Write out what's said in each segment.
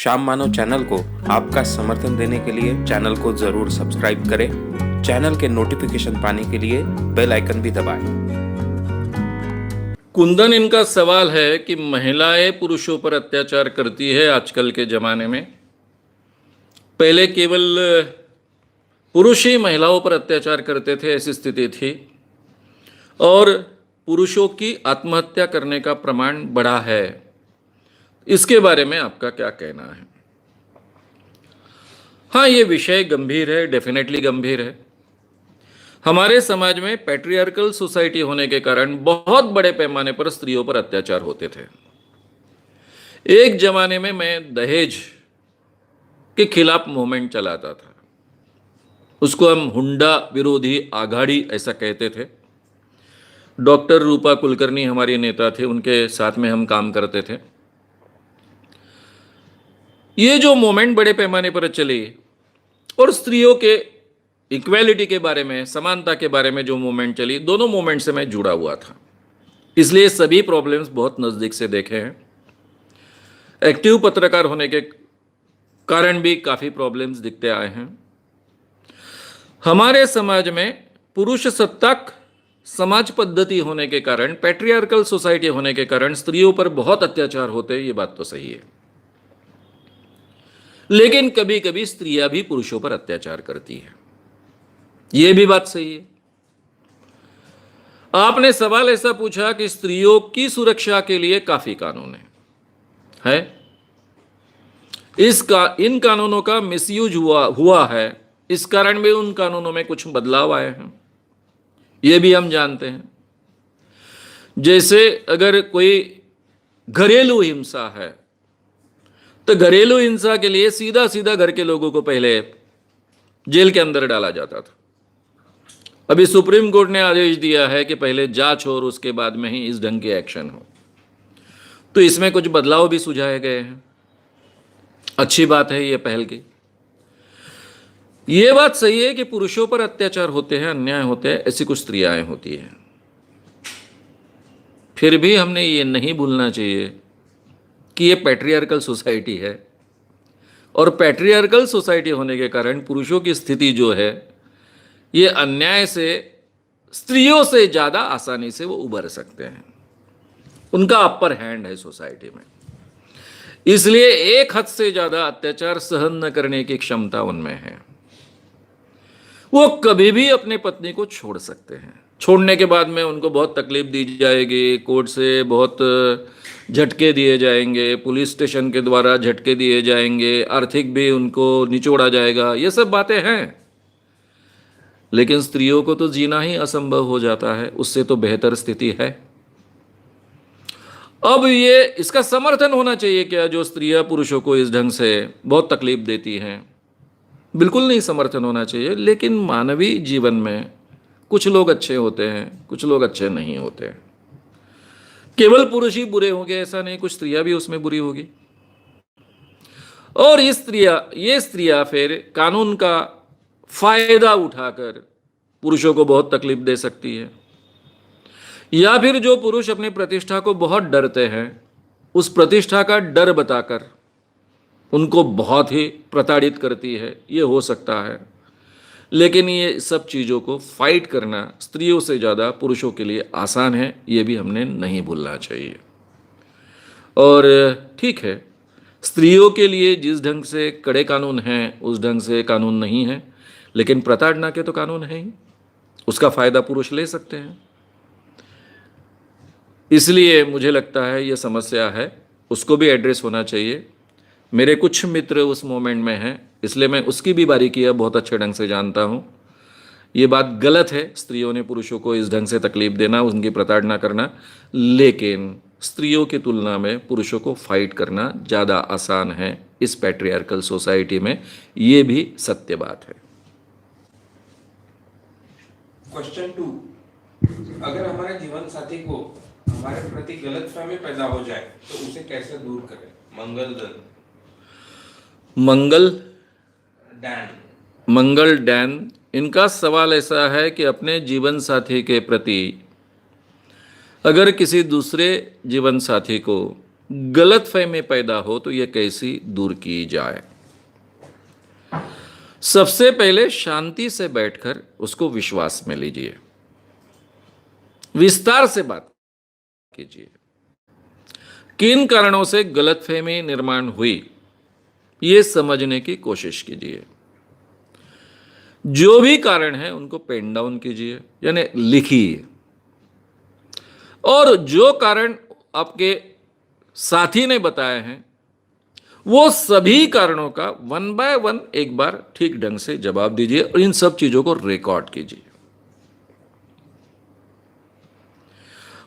श्याम मानव channel को आपका समर्थन देने के लिए चैनल को जरूर सब्सक्राइब करें। चैनल के नोटिफिकेशन पाने के लिए बेल आइकन भी दबाएं। कुंदन, इनका सवाल है कि महिलाएं पुरुषों पर अत्याचार करती है आजकल के ज़माने में। पहले केवल पुरुष ही महिलाओं पर अत्याचार करते थे, ऐसी स्थिति थी, और पुरुषों की आत्महत्या करने का प्रमाण बढ़ा है। इसके बारे में आपका क्या कहना है? हाँ, ये विषय गंभीर है, डेफिनेटली गंभीर है। हमारे समाज में पैट्रियार्कल सोसाइटी होने के कारण बहुत बड़े पैमाने पर स्त्रियों पर अत्याचार होते थे। एक जमाने में मैं दहेज के खिलाफ मूवमेंट चलाता था। उसको हम हुंडा विरोधी आघाड़ी ऐसा कहते थे। डॉक्टर रूपा कुलकर्णी हमारी नेता थे, उनके साथ में हम काम करते थे। ये जो मूवमेंट बड़े पैमाने पर चली और स्त्रियों के इक्वेलिटी के बारे में, समानता के बारे में जो मूवमेंट चली, दोनों मूवमेंट से मैं जुड़ा हुआ था, इसलिए सभी प्रॉब्लम्स बहुत नज़दीक से देखे हैं। एक्टिव पत्रकार होने के कारण भी काफ़ी प्रॉब्लम्स दिखते आए हैं। हमारे समाज में पुरुष सत्ताक समाज पद्धति होने के कारण, पैट्रियार्कल सोसाइटी होने के कारण स्त्रियों पर बहुत अत्याचार होते हैं, ये बात तो सही है। लेकिन कभी कभी स्त्रियां भी पुरुषों पर अत्याचार करती है, यह भी बात सही है। आपने सवाल ऐसा पूछा कि स्त्रियों की सुरक्षा के लिए काफी कानून है। इन कानूनों का मिसयूज हुआ है, इस कारण भी उन कानूनों में कुछ बदलाव आए हैं, यह भी हम जानते हैं। जैसे अगर कोई घरेलू हिंसा है तो घरेलू हिंसा के लिए सीधा सीधा घर के लोगों को पहले जेल के अंदर डाला जाता था। अभी सुप्रीम कोर्ट ने आदेश दिया है कि पहले जांच हो और उसके बाद में ही इस ढंग के एक्शन हो। तो इसमें कुछ बदलाव भी सुझाए गए हैं, अच्छी बात है ये पहल की। ये बात सही है कि पुरुषों पर अत्याचार होते हैं, अन्याय होते हैं, ऐसी कुछ क्रियाएं होती हैं। फिर भी हमने ये नहीं भूलना चाहिए कि ये पैट्रियार्कल सोसाइटी है, और पैट्रियार्कल सोसाइटी होने के कारण पुरुषों की स्थिति जो है, ये अन्याय से स्त्रियों से ज़्यादा आसानी से वो उबर सकते हैं। उनका अपर हैंड है सोसाइटी में, इसलिए एक हद से ज़्यादा अत्याचार सहन न करने की क्षमता उनमें है। वो कभी भी अपनी पत्नी को छोड़ सकते हैं। छोड़ने के बाद में उनको बहुत तकलीफ दी जाएगी, कोर्ट से बहुत झटके दिए जाएंगे, पुलिस स्टेशन के द्वारा झटके दिए जाएंगे, आर्थिक भी उनको निचोड़ा जाएगा, ये सब बातें हैं। लेकिन स्त्रियों को तो जीना ही असंभव हो जाता है, उससे तो बेहतर स्थिति है। अब ये इसका समर्थन होना चाहिए क्या, जो स्त्रियां पुरुषों को इस ढंग से बहुत तकलीफ देती हैं? बिल्कुल नहीं समर्थन होना चाहिए। लेकिन मानवीय जीवन में कुछ लोग अच्छे होते हैं, कुछ लोग अच्छे नहीं होते हैं। केवल पुरुष ही बुरे होंगे ऐसा नहीं, कुछ स्त्रियां भी उसमें बुरी होगी। और ये स्त्रियां फिर कानून का फायदा उठाकर पुरुषों को बहुत तकलीफ दे सकती है, या फिर जो पुरुष अपनी प्रतिष्ठा को बहुत डरते हैं, उस प्रतिष्ठा का डर बताकर उनको बहुत ही प्रताड़ित करती है, ये हो सकता है। लेकिन ये सब चीज़ों को फाइट करना स्त्रियों से ज़्यादा पुरुषों के लिए आसान है, ये भी हमने नहीं भूलना चाहिए। और ठीक है, स्त्रियों के लिए जिस ढंग से कड़े कानून हैं उस ढंग से कानून नहीं है, लेकिन प्रताड़ना के तो कानून है ही, उसका फ़ायदा पुरुष ले सकते हैं। इसलिए मुझे लगता है ये समस्या है, उसको भी एड्रेस होना चाहिए। मेरे कुछ मित्र उस मोमेंट में हैं, इसलिए मैं उसकी भी बारीकियाँ बहुत अच्छे ढंग से जानता हूँ। ये बात गलत है स्त्रियों ने पुरुषों को इस ढंग से तकलीफ देना, उनकी प्रताड़ना करना, लेकिन स्त्रियों की तुलना में पुरुषों को फाइट करना ज़्यादा आसान है इस पैट्रियार्कल सोसाइटी में, ये भी सत्य बात है। क्वेश्चन 2, अगर हमारे जीवन साथी को हमारे प्रति गलतफहमी पैदा हो जाए तो उसे कैसे दूर करें? मंगल डैन, इनका सवाल ऐसा है कि अपने जीवन साथी के प्रति अगर किसी दूसरे जीवन साथी को गलतफहमी पैदा हो तो यह कैसी दूर की जाए। सबसे पहले शांति से बैठकर उसको विश्वास में लीजिए, विस्तार से बात कीजिए। किन कारणों से गलतफहमी निर्माण हुई यह समझने की कोशिश कीजिए। जो भी कारण है उनको पेन डाउन कीजिए, यानी लिखिए। और जो कारण आपके साथी ने बताए हैं वो सभी कारणों का 1 बाय 1 एक बार ठीक ढंग से जवाब दीजिए और इन सब चीजों को रिकॉर्ड कीजिए।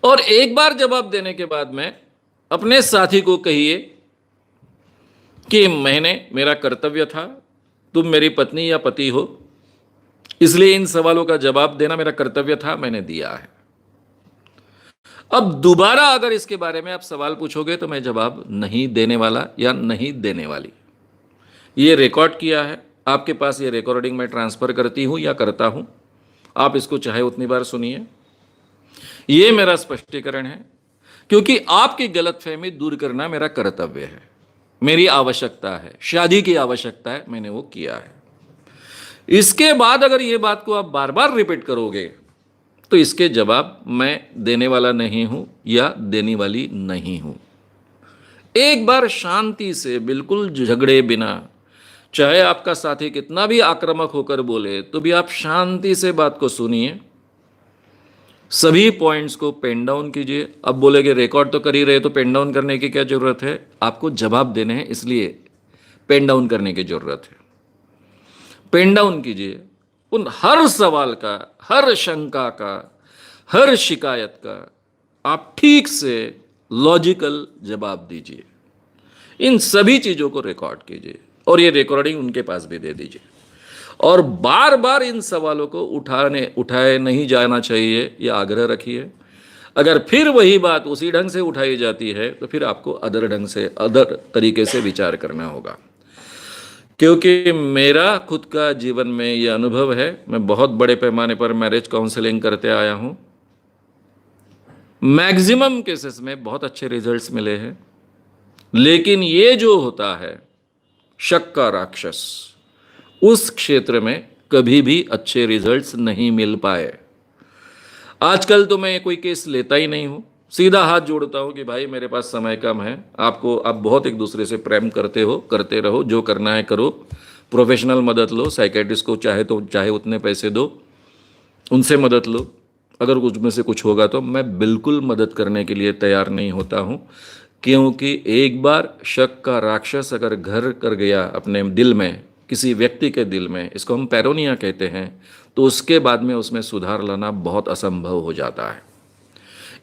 और एक बार जवाब देने के बाद में अपने साथी को कहिए कि मेरा कर्तव्य था, तुम मेरी पत्नी या पति हो, इसलिए इन सवालों का जवाब देना मेरा कर्तव्य था, मैंने दिया है। अब दोबारा अगर इसके बारे में आप सवाल पूछोगे तो मैं जवाब नहीं देने वाला या नहीं देने वाली। ये रिकॉर्ड किया है आपके पास, ये रिकॉर्डिंग मैं ट्रांसफर करती हूं या करता हूं, आप इसको चाहे उतनी बार सुनिए। ये मेरा स्पष्टीकरण है, क्योंकि आपकी गलतफहमी दूर करना मेरा कर्तव्य है, मेरी आवश्यकता है, शादी की आवश्यकता है, मैंने वो किया है। इसके बाद अगर ये बात को आप बार बार रिपीट करोगे तो इसके जवाब मैं देने वाला नहीं हूं या देने वाली नहीं हूं। एक बार शांति से, बिल्कुल झगड़े बिना, चाहे आपका साथी कितना भी आक्रामक होकर बोले तो भी आप शांति से बात को सुनिए, सभी पॉइंट्स को पेन डाउन कीजिए। अब बोलेगे रिकॉर्ड तो कर ही रहे तो पेन डाउन करने की क्या जरूरत है, आपको जवाब देने हैं इसलिए पेन डाउन करने की जरूरत है। पेन डाउन कीजिए उन हर सवाल का, हर शंका का, हर शिकायत का आप ठीक से लॉजिकल जवाब दीजिए। इन सभी चीजों को रिकॉर्ड कीजिए और ये रिकॉर्डिंग उनके पास भी दे दीजिए। और बार बार इन सवालों को उठाए नहीं जाना चाहिए, यह आग्रह रखिए। अगर फिर वही बात उसी ढंग से उठाई जाती है तो फिर आपको अदर तरीके से विचार करना होगा। क्योंकि मेरा खुद का जीवन में यह अनुभव है, मैं बहुत बड़े पैमाने पर मैरिज काउंसलिंग करते आया हूं। मैक्सिमम केसेस में बहुत अच्छे रिजल्ट्स मिले हैं, लेकिन ये जो होता है शक का राक्षस, उस क्षेत्र में कभी भी अच्छे रिजल्ट्स नहीं मिल पाए। आजकल तो मैं कोई केस लेता ही नहीं हूं, सीधा हाथ जोड़ता हूं कि भाई मेरे पास समय कम है, आप बहुत एक दूसरे से प्रेम करते हो, करते रहो, जो करना है करो, प्रोफेशनल मदद लो, साइकेट्रिस्ट को चाहे उतने पैसे दो, उनसे मदद लो। अगर उसमें से कुछ होगा तो मैं बिल्कुल मदद करने के लिए तैयार नहीं होता हूं, क्योंकि एक बार शक का राक्षस अगर घर कर गया अपने दिल में, किसी व्यक्ति के दिल में, इसको हम पैरोनिया कहते हैं, तो उसके बाद में उसमें सुधार लाना बहुत असंभव हो जाता है।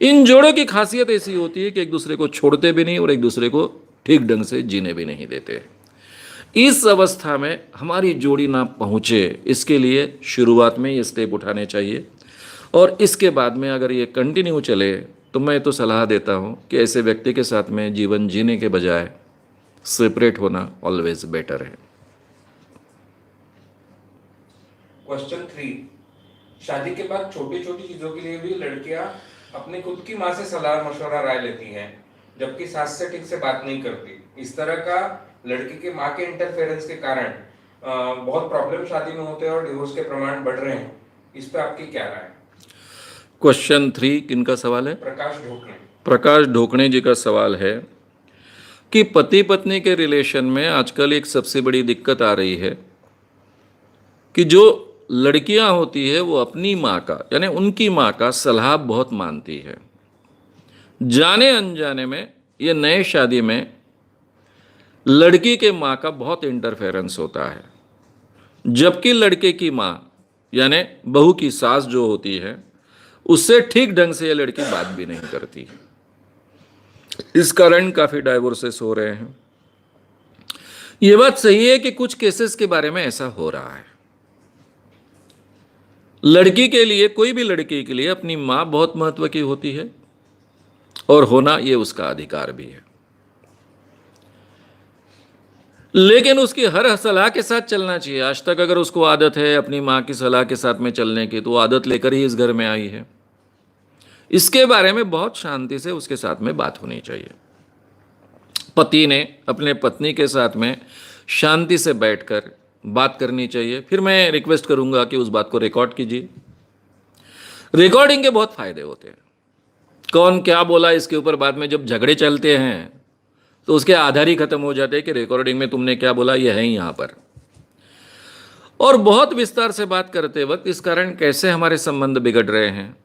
इन जोड़ों की खासियत ऐसी होती है कि एक दूसरे को छोड़ते भी नहीं और एक दूसरे को ठीक ढंग से जीने भी नहीं देते। इस अवस्था में हमारी जोड़ी ना पहुंचे, इसके लिए शुरुआत में ये स्टेप उठाने चाहिए। और इसके बाद में अगर ये कंटिन्यू चले तो मैं तो सलाह देता हूं कि ऐसे व्यक्ति के साथ में जीवन जीने के बजाय सेपरेट होना ऑलवेज बेटर है। क्वेश्चन 3, शादी के बाद छोटी छोटी चीजों के लिए भी लड़कियां अपनी खुद की माँ से सलाह मशवरा राय लेती हैं, जबकि सास से ठीक से बात नहीं करती। इस तरह का लड़की के माँ के इंटरफेरेंस के कारण बहुत प्रॉब्लम शादी में होते हैं और डिवोर्स के प्रमाण बढ़ रहे हैं। इस पे आपकी क्या राय है? क्वेश्चन 3 किनका सवाल है? प्रकाश ढोकणे जी का सवाल है कि पति पत्नी के रिलेशन में आजकल एक सबसे बड़ी दिक्कत आ रही है कि जो लड़कियां होती है वो अपनी माँ का, यानी उनकी माँ का सलाह बहुत मानती है। जाने अनजाने में ये नए शादी में लड़की के माँ का बहुत इंटरफेरेंस होता है, जबकि लड़के की माँ यानी बहू की सास जो होती है उससे ठीक ढंग से ये लड़की बात भी नहीं करती। इस कारण काफी डाइवोर्सेस हो रहे हैं। ये बात सही है कि कुछ केसेस के बारे में ऐसा हो रहा है। लड़की के लिए, कोई भी लड़की के लिए अपनी मां बहुत महत्व की होती है और होना ये उसका अधिकार भी है, लेकिन उसकी हर सलाह के साथ चलना चाहिए। आज तक अगर उसको आदत है अपनी मां की सलाह के साथ में चलने की, तो वो आदत लेकर ही इस घर में आई है। इसके बारे में बहुत शांति से उसके साथ में बात होनी चाहिए। पति ने अपने पत्नी के साथ में शांति से बैठकर बात करनी चाहिए। फिर मैं रिक्वेस्ट करूंगा कि उस बात को रिकॉर्ड कीजिए। रिकॉर्डिंग के बहुत फायदे होते हैं। कौन क्या बोला इसके ऊपर बाद में जब झगड़े चलते हैं तो उसके आधार ही खत्म हो जाते हैं कि रिकॉर्डिंग में तुमने क्या बोला, यह है ही यहाँ पर। और बहुत विस्तार से बात करते वक्त इस कारण कैसे हमारे संबंध बिगड़ रहे हैं।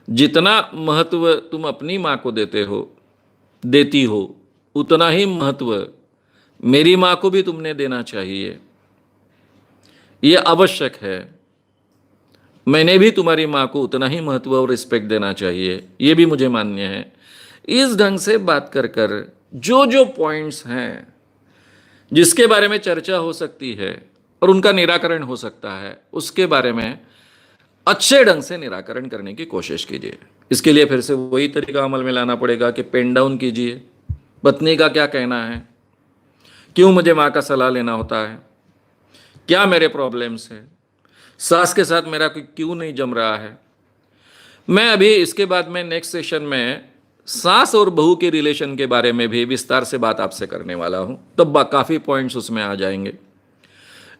जितना महत्व तुम अपनी माँ को देती हो उतना ही महत्व मेरी माँ को भी तुमने देना चाहिए। ये आवश्यक है। मैंने भी तुम्हारी माँ को उतना ही महत्व और रिस्पेक्ट देना चाहिए, ये भी मुझे मान्य है। इस ढंग से बात कर कर जो जो पॉइंट्स हैं जिसके बारे में चर्चा हो सकती है और उनका निराकरण हो सकता है, उसके बारे में अच्छे ढंग से निराकरण करने की कोशिश कीजिए। इसके लिए फिर से वही तरीका अमल में लाना पड़ेगा कि पेन डाउन कीजिए। पत्नी का क्या कहना है, क्यों मुझे माँ का सलाह लेना होता है, क्या मेरे प्रॉब्लम्स हैं, सास के साथ मेरा क्यों नहीं जम रहा है। मैं अभी इसके बाद में नेक्स्ट सेशन में सास और बहू के रिलेशन के बारे में भी विस्तार से बात आपसे करने वाला हूं, तब काफ़ी पॉइंट्स उसमें आ जाएंगे।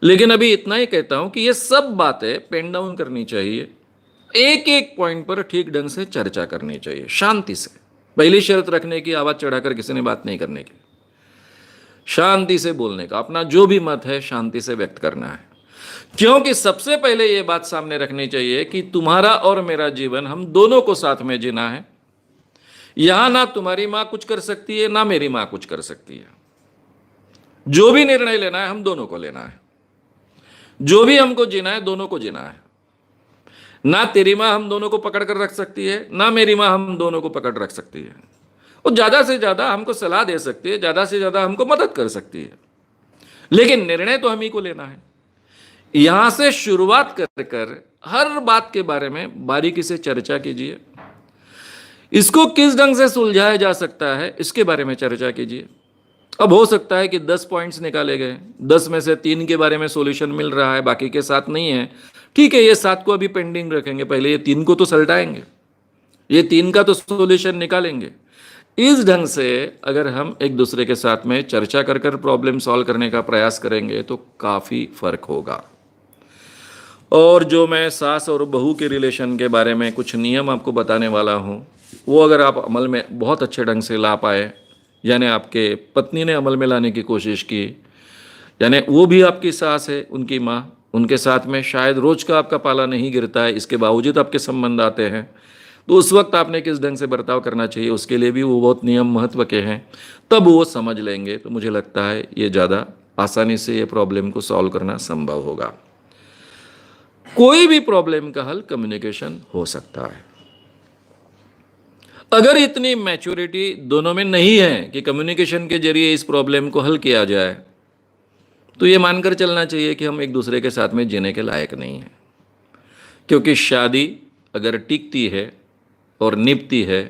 लेकिन अभी इतना ही कहता हूं कि ये सब बातें पेन डाउन करनी चाहिए। एक एक पॉइंट पर ठीक ढंग से चर्चा करनी चाहिए, शांति से। पहली शर्त रखने की, आवाज़ चढ़ाकर किसी ने बात नहीं करने की, शांति से बोलने का, अपना जो भी मत है शांति से व्यक्त करना है। क्योंकि सबसे पहले ये बात सामने रखनी चाहिए कि तुम्हारा और मेरा जीवन हम दोनों को साथ में जीना है। यहां ना तुम्हारी मां कुछ कर सकती है ना मेरी मां कुछ कर सकती है। जो भी निर्णय लेना है हम दोनों को लेना है। जो भी हमको जीना है दोनों को जीना है। ना तेरी मां हम दोनों को पकड़ कर रख सकती है, ना मेरी मां हम दोनों को पकड़ रख सकती है। वो ज्यादा से ज्यादा हमको सलाह दे सकती है, ज्यादा से ज्यादा हमको मदद कर सकती है, लेकिन निर्णय तो हम ही को लेना है। यहां से शुरुआत कर कर हर बात के बारे में बारीकी से चर्चा कीजिए। इसको किस ढंग से सुलझाया जा सकता है इसके बारे में चर्चा कीजिए। अब हो सकता है कि 10 पॉइंट्स निकाले गए, 10 में से 3 के बारे में सॉल्यूशन मिल रहा है, बाकी के 7 नहीं है। ठीक है, ये 7 को अभी पेंडिंग रखेंगे, पहले ये 3 को तो सलटाएंगे, ये 3 का तो सॉल्यूशन निकालेंगे। इस ढंग से अगर हम एक दूसरे के साथ में चर्चा कर कर प्रॉब्लम सॉल्व करने का प्रयास करेंगे तो काफ़ी फर्क होगा। और जो मैं सास और बहू के रिलेशन के बारे में कुछ नियम आपको बताने वाला हूँ, वो अगर आप अमल में बहुत अच्छे ढंग से ला पाए, यानी आपके पत्नी ने अमल में लाने की कोशिश की, यानी वो भी आपकी सास है, उनकी माँ, उनके साथ में शायद रोज का आपका पाला नहीं गिरता है, इसके बावजूद आपके संबंध आते हैं, तो उस वक्त आपने किस ढंग से बर्ताव करना चाहिए उसके लिए भी वो बहुत नियम महत्व के हैं। तब वो समझ लेंगे तो मुझे लगता है ये ज़्यादा आसानी से ये प्रॉब्लम को सॉल्व करना संभव होगा। कोई भी प्रॉब्लम का हल कम्युनिकेशन हो सकता है। अगर इतनी मैच्योरिटी दोनों में नहीं है कि कम्युनिकेशन के जरिए इस प्रॉब्लम को हल किया जाए, तो ये मानकर चलना चाहिए कि हम एक दूसरे के साथ में जीने के लायक नहीं हैं। क्योंकि शादी अगर टिकती है और निभती है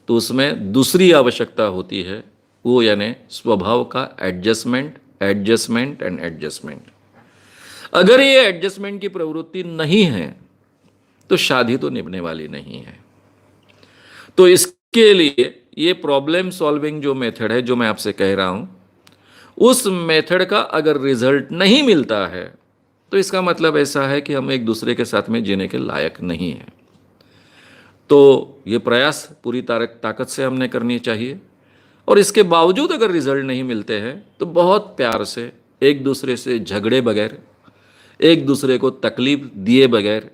तो उसमें दूसरी आवश्यकता होती है, वो यानी स्वभाव का एडजस्टमेंट एंड एडजस्टमेंट। अगर ये एडजस्टमेंट की प्रवृत्ति नहीं है तो शादी तो निभने वाली नहीं है। तो इसके लिए ये प्रॉब्लम सॉल्विंग जो मेथड है, जो मैं आपसे कह रहा हूं, उस मेथड का अगर रिजल्ट नहीं मिलता है तो इसका मतलब ऐसा है कि हम एक दूसरे के साथ में जीने के लायक नहीं हैं। तो ये प्रयास पूरी ताकत से हमने करनी चाहिए। और इसके बावजूद अगर रिजल्ट नहीं मिलते हैं तो बहुत प्यार से एक दूसरे से झगड़े बगैर, एक दूसरे को तकलीफ दिए बगैर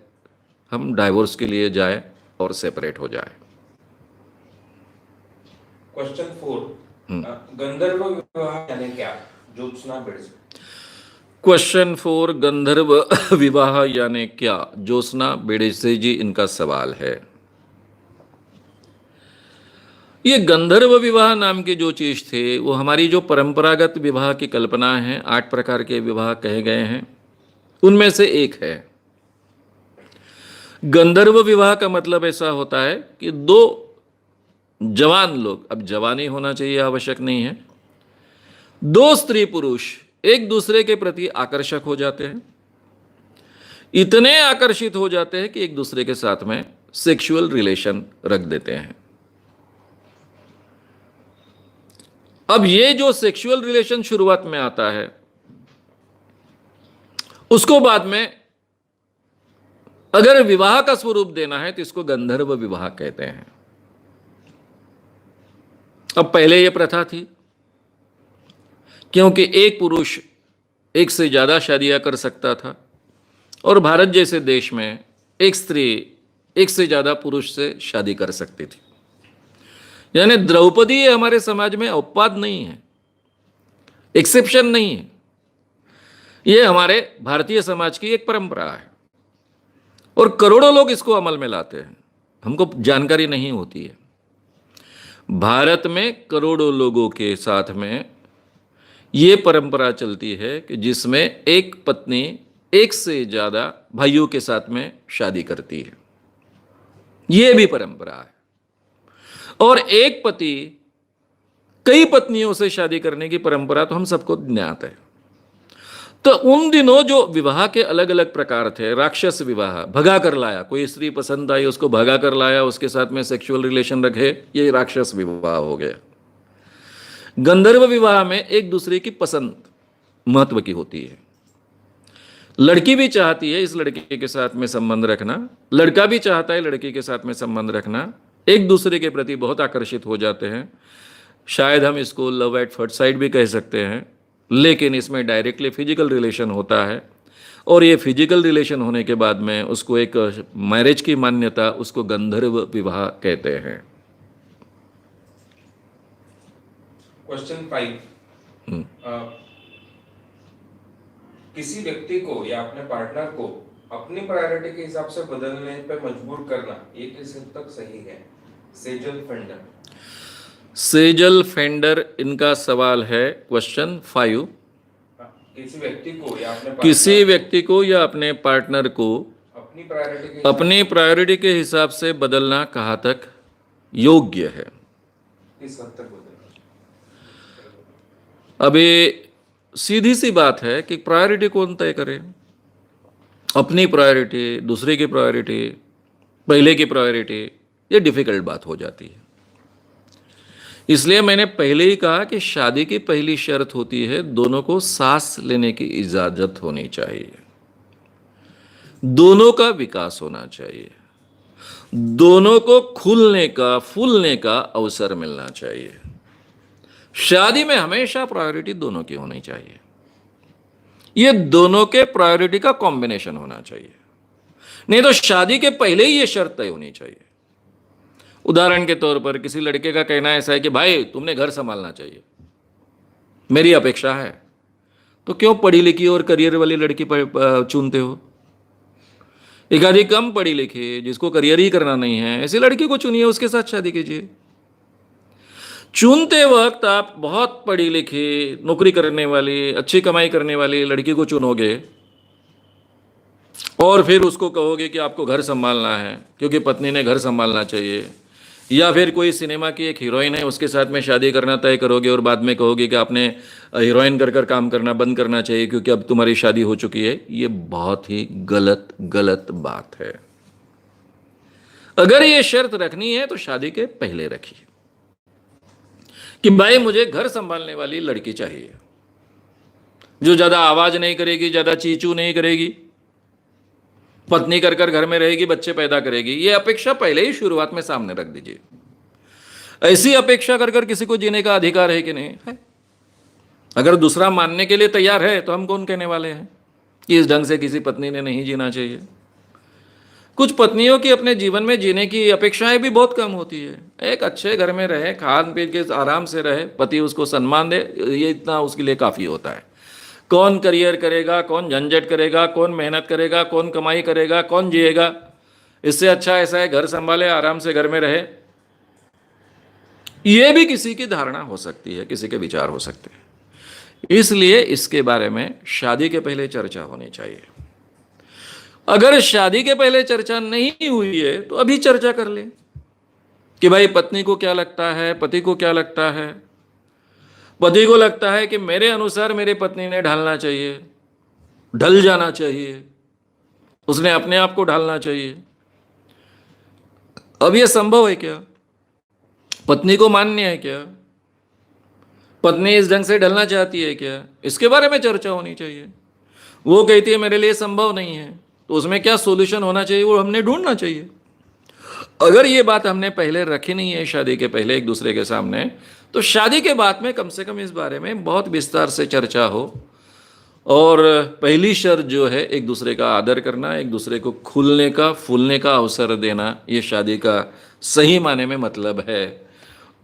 हम डाइवोर्स के लिए जाए और सेपरेट हो जाए। क्वेश्चन 4, गंधर्व विवाह यानी क्या? ज्योत्सना बेड़से। क्वेश्चन 4, गंधर्व विवाह यानी क्या? ज्योत्सना बेड़से जी इनका सवाल है। ये गंधर्व विवाह नाम की जो चीज थे वो हमारी जो परंपरागत विवाह की कल्पना है, 8 प्रकार के विवाह कहे गए हैं, उनमें से एक है। गंधर्व विवाह का मतलब ऐसा होता है कि 2 जवान लोग, अब जवानी होना चाहिए आवश्यक नहीं है, 2 स्त्री पुरुष एक दूसरे के प्रति आकर्षक हो जाते हैं, इतने आकर्षित हो जाते हैं कि एक दूसरे के साथ में सेक्सुअल रिलेशन रख देते हैं। अब ये जो सेक्सुअल रिलेशन शुरुआत में आता है, उसको बाद में अगर विवाह का स्वरूप देना है तो इसको गंधर्व विवाह कहते हैं। अब पहले यह प्रथा थी, क्योंकि एक पुरुष एक से ज्यादा शादियां कर सकता था, और भारत जैसे देश में एक स्त्री एक से ज्यादा पुरुष से शादी कर सकती थी। यानी द्रौपदी ये हमारे समाज में अपवाद नहीं है, एक्सेप्शन नहीं है, ये हमारे भारतीय समाज की एक परंपरा है, और करोड़ों लोग इसको अमल में लाते हैं, हमको जानकारी नहीं होती है। भारत में करोड़ों लोगों के साथ में ये परंपरा चलती है कि जिसमें एक पत्नी एक से ज्यादा भाइयों के साथ में शादी करती है, ये भी परंपरा है। और एक पति कई पत्नियों से शादी करने की परंपरा तो हम सबको ज्ञात है। तो उन दिनों जो विवाह के अलग अलग प्रकार थे, राक्षस विवाह, भगा कर लाया, कोई स्त्री पसंद आई उसको भगा कर लाया, उसके साथ में सेक्सुअल रिलेशन रखे, ये राक्षस विवाह हो गया। गंधर्व विवाह में एक दूसरे की पसंद महत्व की होती है। लड़की भी चाहती है इस लड़के के साथ में संबंध रखना, लड़का भी चाहता है लड़की के साथ में संबंध रखना, एक दूसरे के प्रति बहुत आकर्षित हो जाते हैं। शायद हम इसको लव एट फर्स्ट साइट भी कह सकते हैं, लेकिन इसमें डायरेक्टली फिजिकल रिलेशन होता है, और ये फिजिकल रिलेशन होने के बाद में उसको एक मैरिज की मान्यता, उसको गंधर्व विवाह कहते हैं। क्वेश्चन 5, किसी व्यक्ति को या अपने पार्टनर को अपनी प्रायोरिटी के हिसाब से बदलने पे मजबूर करना, ये किस हद तक सही है? सेजल फेंडर। सेजल फेंडर इनका सवाल है, क्वेश्चन 5। किसी व्यक्ति को या अपने किसी व्यक्ति को या अपने पार्टनर को अपनी प्रायोरिटी के हिसाब से बदलना कहाँ तक योग्य है? किस हद तक बदलना? अभी सीधी सी बात है कि प्रायोरिटी कौन तय करे? अपनी प्रायोरिटी, दूसरे की प्रायोरिटी, पहले की प्रायोरिटी, ये डिफिकल्ट बात हो जाती है। इसलिए मैंने पहले ही कहा कि शादी की पहली शर्त होती है दोनों को सांस लेने की इजाजत होनी चाहिए, दोनों का विकास होना चाहिए, दोनों को खुलने का, फूलने का अवसर मिलना चाहिए। शादी में हमेशा प्रायोरिटी दोनों की होनी चाहिए, ये दोनों के प्रायोरिटी का कॉम्बिनेशन होना चाहिए, नहीं तो शादी के पहले ही ये शर्त तय होनी चाहिए। उदाहरण के तौर पर किसी लड़के का कहना ऐसा है कि भाई तुमने घर संभालना चाहिए, मेरी अपेक्षा है, तो क्यों पढ़ी लिखी और करियर वाली लड़की चुनते हो? एक आधी कम पढ़ी लिखी जिसको करियर ही करना नहीं है, ऐसी लड़की को चुनिए, उसके साथ शादी कीजिए। चुनते वक्त आप बहुत पढ़ी लिखी, नौकरी करने वाली, अच्छी कमाई करने वाली लड़की को चुनोगे और फिर उसको कहोगे कि आपको घर संभालना है क्योंकि पत्नी ने घर संभालना चाहिए, या फिर कोई सिनेमा की एक हीरोइन है उसके साथ में शादी करना तय करोगे और बाद में कहोगे कि आपने हीरोइन कर काम करना बंद करना चाहिए क्योंकि अब तुम्हारी शादी हो चुकी है, ये बहुत ही गलत बात है। अगर ये शर्त रखनी है तो शादी के पहले रखिए कि भाई मुझे घर संभालने वाली लड़की चाहिए, जो ज्यादा आवाज नहीं करेगी, ज्यादा चीचू नहीं करेगी, पत्नी कर घर में रहेगी, बच्चे पैदा करेगी। ये अपेक्षा पहले ही शुरुआत में सामने रख दीजिए। ऐसी अपेक्षा कर किसी को जीने का अधिकार है कि नहीं है? अगर दूसरा मानने के लिए तैयार है तो हम कौन कहने वाले हैं कि इस ढंग से किसी पत्नी ने नहीं जीना चाहिए। कुछ पत्नियों की अपने जीवन में जीने की अपेक्षाएं भी बहुत कम होती है। एक अच्छे घर में रहे, खान पीन के आराम से रहे, पति उसको सम्मान दे, ये इतना उसके लिए काफ़ी होता है। कौन करियर करेगा, कौन झंझट करेगा, कौन मेहनत करेगा, कौन कमाई करेगा, कौन जिएगा? इससे अच्छा ऐसा है घर संभाले, आराम से घर में रहे। ये भी किसी की धारणा हो सकती है, किसी के विचार हो सकते हैं। इसलिए इसके बारे में शादी के पहले चर्चा होनी चाहिए। अगर शादी के पहले चर्चा नहीं हुई है तो अभी चर्चा कर ले कि भाई पत्नी को क्या लगता है, पति को क्या लगता है। पति को लगता है कि मेरे अनुसार मेरे पत्नी ने ढालना चाहिए, ढल जाना चाहिए, उसने अपने आप को ढालना चाहिए। अब यह संभव है क्या? पत्नी को मान्य है क्या? पत्नी इस ढंग से ढलना चाहती है क्या, इसके बारे में चर्चा होनी चाहिए। वो कहती है मेरे लिए संभव नहीं है, तो उसमें क्या सॉल्यूशन होना चाहिए वो हमने ढूंढना चाहिए। अगर ये बात हमने पहले रखी नहीं है शादी के पहले एक दूसरे के सामने, तो शादी के बाद में कम से कम इस बारे में बहुत विस्तार से चर्चा हो। और पहली शर्त जो है एक दूसरे का आदर करना, एक दूसरे को खुलने का फूलने का अवसर देना, ये शादी का सही माने में मतलब है।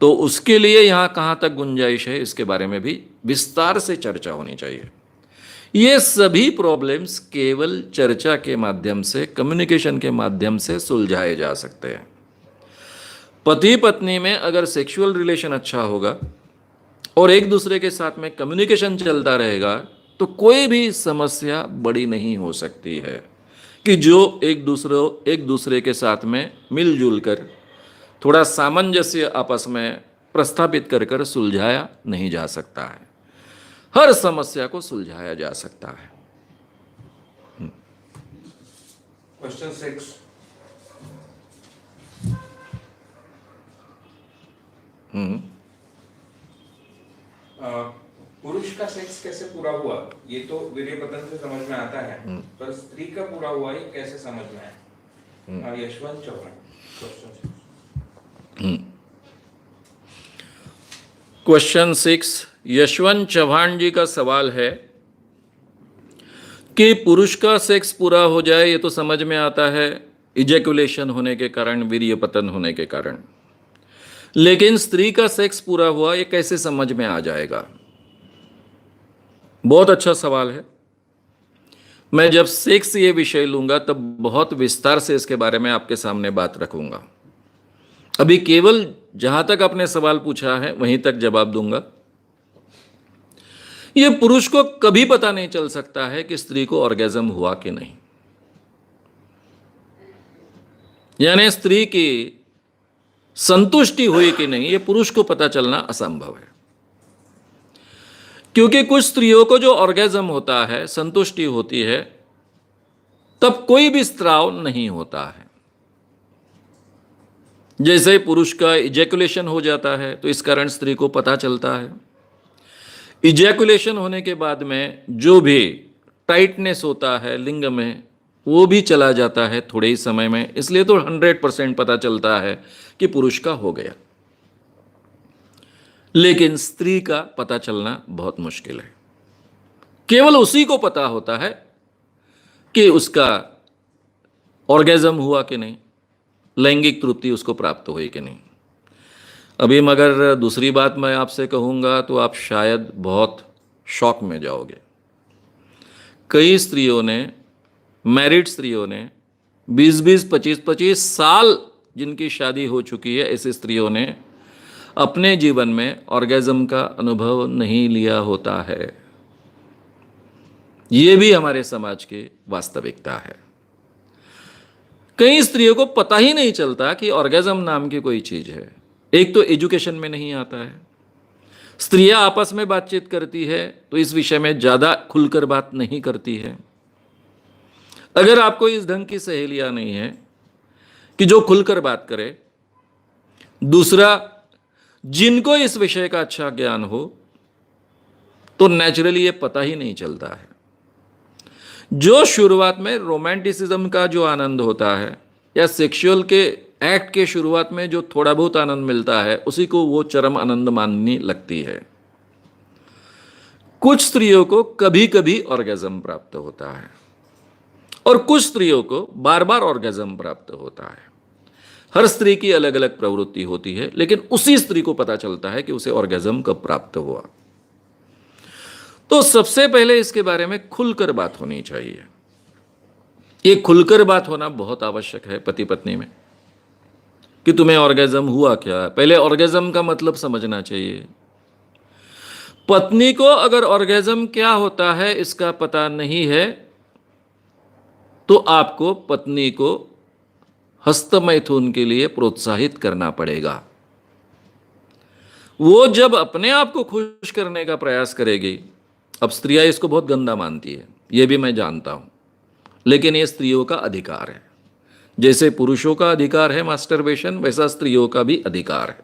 तो उसके लिए यहाँ कहाँ तक गुंजाइश है इसके बारे में भी विस्तार से चर्चा होनी चाहिए। ये सभी प्रॉब्लम्स केवल चर्चा के माध्यम से, कम्युनिकेशन के माध्यम से सुलझाए जा सकते हैं। पति पत्नी में अगर सेक्सुअल रिलेशन अच्छा होगा और एक दूसरे के साथ में कम्युनिकेशन चलता रहेगा, तो कोई भी समस्या बड़ी नहीं हो सकती है कि जो एक दूसरे के साथ में मिलजुल कर थोड़ा सामंजस्य आपस में प्रस्थापित कर कर सुलझाया नहीं जा सकता है। हर समस्या को सुलझाया जा सकता है। क्वेश्चन 6, पुरुष का सेक्स कैसे पूरा हुआ, ये तो वीर्य पतन से समझ में आता है, पर स्त्री का पूरा हुआ ये कैसे समझ में आया? यशवंत चौहान। क्वेश्चन 6 यशवंत चौहान जी का सवाल है कि पुरुष का सेक्स पूरा हो जाए ये तो समझ में आता है इजैकुलेशन होने के कारण, वीर्य पतन होने के कारण, लेकिन स्त्री का सेक्स पूरा हुआ ये कैसे समझ में आ जाएगा? बहुत अच्छा सवाल है। मैं जब सेक्स ये विषय लूंगा तब बहुत विस्तार से इसके बारे में आपके सामने बात रखूंगा। अभी केवल जहां तक आपने सवाल पूछा है वहीं तक जवाब दूंगा। यह पुरुष को कभी पता नहीं चल सकता है कि स्त्री को ऑर्गेज्म हुआ कि नहीं, यानी स्त्री की संतुष्टि हुई कि नहीं, यह पुरुष को पता चलना असंभव है। क्योंकि कुछ स्त्रियों को जो ऑर्गेज्म होता है, संतुष्टि होती है, तब कोई भी स्त्राव नहीं होता है। जैसे पुरुष का इजैकुलेशन हो जाता है तो इस कारण स्त्री को पता चलता है। इजैकुलेशन होने के बाद में जो भी टाइटनेस होता है लिंग में वो भी चला जाता है थोड़े ही समय में, इसलिए तो 100% पता चलता है कि पुरुष का हो गया। लेकिन स्त्री का पता चलना बहुत मुश्किल है। केवल उसी को पता होता है कि उसका ऑर्गेज्म हुआ कि नहीं, लैंगिक तृप्ति उसको प्राप्त हुई कि नहीं। अभी मगर दूसरी बात मैं आपसे कहूँगा तो आप शायद बहुत शॉक में जाओगे। कई स्त्रियों ने, मैरिड स्त्रियों ने 20-20, 25-25 साल जिनकी शादी हो चुकी है, ऐसी स्त्रियों ने अपने जीवन में ऑर्गेज्म का अनुभव नहीं लिया होता है। ये भी हमारे समाज की वास्तविकता है। कई स्त्रियों को पता ही नहीं चलता कि ऑर्गेज्म नाम की कोई चीज है। एक तो एजुकेशन में नहीं आता है। स्त्रियां आपस में बातचीत करती है तो इस विषय में ज्यादा खुलकर बात नहीं करती है। अगर आपको इस ढंग की सहेलियां नहीं है कि जो खुलकर बात करे, दूसरा जिनको इस विषय का अच्छा ज्ञान हो, तो नेचुरली ये पता ही नहीं चलता है। जो शुरुआत में रोमांटिसिज्म का जो आनंद होता है या सेक्सुअल के एक्ट के शुरुआत में जो थोड़ा बहुत आनंद मिलता है, उसी को वो चरम आनंद माननी लगती है। कुछ स्त्रियों को कभी कभी ऑर्गेज्म प्राप्त होता है और कुछ स्त्रियों को बार बार ऑर्गेज्म प्राप्त होता है। हर स्त्री की अलग अलग प्रवृत्ति होती है, लेकिन उसी स्त्री को पता चलता है कि उसे ऑर्गेज्म कब प्राप्त हुआ। तो सबसे पहले इसके बारे में खुलकर बात होनी चाहिए। ये खुलकर बात होना बहुत आवश्यक है पति पत्नी में कि तुम्हें ऑर्गेज्म हुआ क्या। पहले ऑर्गेज्म का मतलब समझना चाहिए। पत्नी को अगर ऑर्गेज्म क्या होता है इसका पता नहीं है तो आपको पत्नी को हस्तमैथुन के लिए प्रोत्साहित करना पड़ेगा। वो जब अपने आप को खुश करने का प्रयास करेगी, अब स्त्रियां इसको बहुत गंदा मानती है, यह भी मैं जानता हूं, लेकिन ये स्त्रियों का अधिकार है। जैसे पुरुषों का अधिकार है मास्टरबेशन, वैसा स्त्रियों का भी अधिकार है।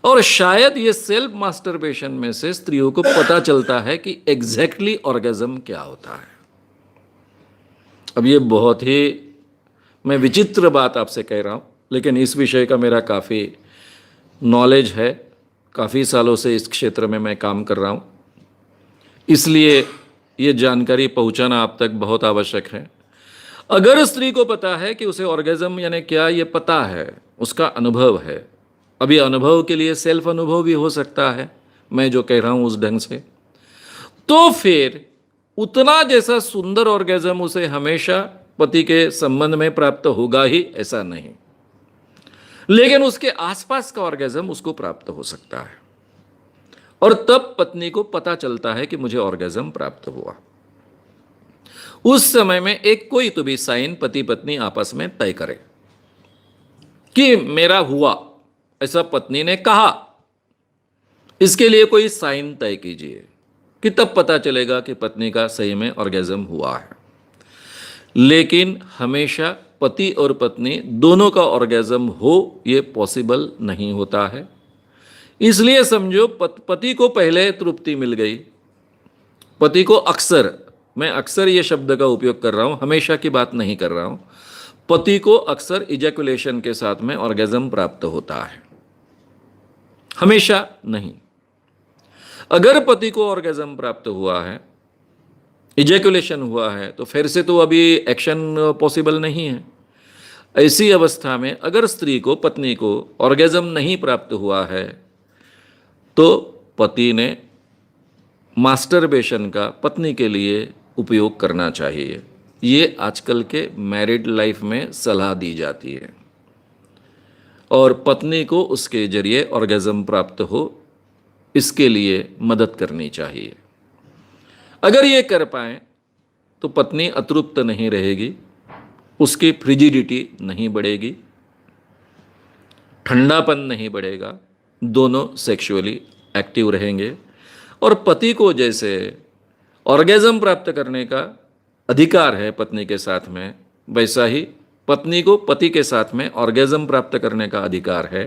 और शायद ये सेल्फ मास्टरबेशन में से स्त्रियों को पता चलता है कि एग्जैक्टली ऑर्गेज्म क्या होता है। अब ये बहुत ही मैं विचित्र बात आपसे कह रहा हूँ, लेकिन इस विषय का मेरा काफ़ी नॉलेज है, काफ़ी सालों से इस क्षेत्र में मैं काम कर रहा हूँ, इसलिए ये जानकारी पहुँचाना आप तक बहुत आवश्यक है। अगर स्त्री को पता है कि उसे ऑर्गेज्म यानी क्या ये पता है, उसका अनुभव है, अभी अनुभव के लिए सेल्फ अनुभव भी हो सकता है, मैं जो कह रहा हूँ उस ढंग से, तो फिर उतना जैसा सुंदर ऑर्गेज्म उसे हमेशा पति के संबंध में प्राप्त होगा ही ऐसा नहीं, लेकिन उसके आसपास का ऑर्गेज्म उसको प्राप्त हो सकता है। और तब पत्नी को पता चलता है कि मुझे ऑर्गेज्म प्राप्त हुआ। उस समय में एक कोई तो भी साइन पति पत्नी आपस में तय करे कि मेरा हुआ, ऐसा पत्नी ने कहा। इसके लिए कोई साइन तय कीजिए कि तब पता चलेगा कि पत्नी का सही में ऑर्गेज्म हुआ है। लेकिन हमेशा पति और पत्नी दोनों का ऑर्गेज्म हो ये पॉसिबल नहीं होता है। इसलिए समझो पति को पहले तृप्ति मिल गई, पति को अक्सर, मैं अक्सर ये शब्द का उपयोग कर रहा हूँ, हमेशा की बात नहीं कर रहा हूँ, पति को अक्सर इजैकुलेशन के साथ में ऑर्गेज्म प्राप्त होता है, हमेशा नहीं। अगर पति को ऑर्गेज्म प्राप्त हुआ है, इजैकुलेशन हुआ है, तो फिर से तो अभी एक्शन पॉसिबल नहीं है। ऐसी अवस्था में अगर स्त्री को, पत्नी को ऑर्गेज्म नहीं प्राप्त हुआ है, तो पति ने मास्टरबेशन का पत्नी के लिए उपयोग करना चाहिए। ये आजकल के मैरिड लाइफ में सलाह दी जाती है, और पत्नी को उसके जरिए ऑर्गेज्म प्राप्त हो इसके लिए मदद करनी चाहिए। अगर ये कर पाए तो पत्नी अतृप्त नहीं रहेगी, उसकी फ्रिजिडिटी नहीं बढ़ेगी, ठंडापन नहीं बढ़ेगा, दोनों सेक्सुअली एक्टिव रहेंगे। और पति को जैसे ऑर्गेज्म प्राप्त करने का अधिकार है पत्नी के साथ में, वैसा ही पत्नी को पति के साथ में ऑर्गेज्म प्राप्त करने का अधिकार है।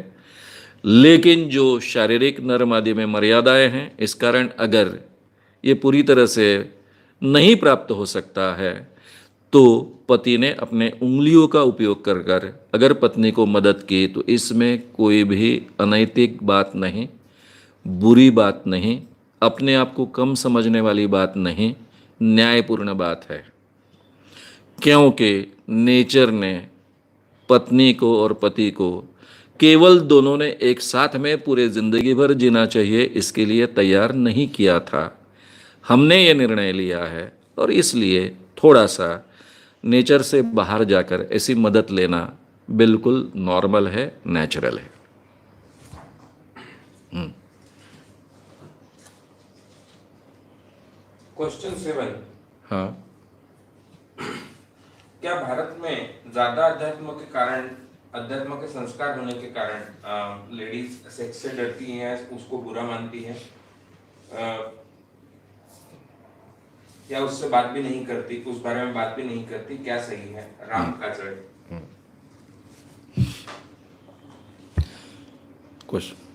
लेकिन जो शारीरिक नर्म आदि में मर्यादाएं हैं, इस कारण अगर ये पूरी तरह से नहीं प्राप्त हो सकता है, तो पति ने अपने उंगलियों का उपयोग कर कर अगर पत्नी को मदद की, तो इसमें कोई भी अनैतिक बात नहीं, बुरी बात नहीं, अपने आप को कम समझने वाली बात नहीं, न्यायपूर्ण बात है। क्योंकि नेचर ने पत्नी को और पति को केवल दोनों ने एक साथ में पूरे ज़िंदगी भर जीना चाहिए इसके लिए तैयार नहीं किया था। हमने ये निर्णय लिया है, और इसलिए थोड़ा सा नेचर से बाहर जाकर ऐसी मदद लेना बिल्कुल नॉर्मल है, नेचुरल है। क्वेश्चन 7। हाँ, क्या भारत में ज्यादा अध्यात्म के संस्कार होने के कारण लेडीज सेक्स से डरती हैं, उसको बुरा मानती हैं, या उससे बात भी नहीं करती, उस बारे में बात भी नहीं करती, क्या सही है? राम काजळे। क्वेश्चन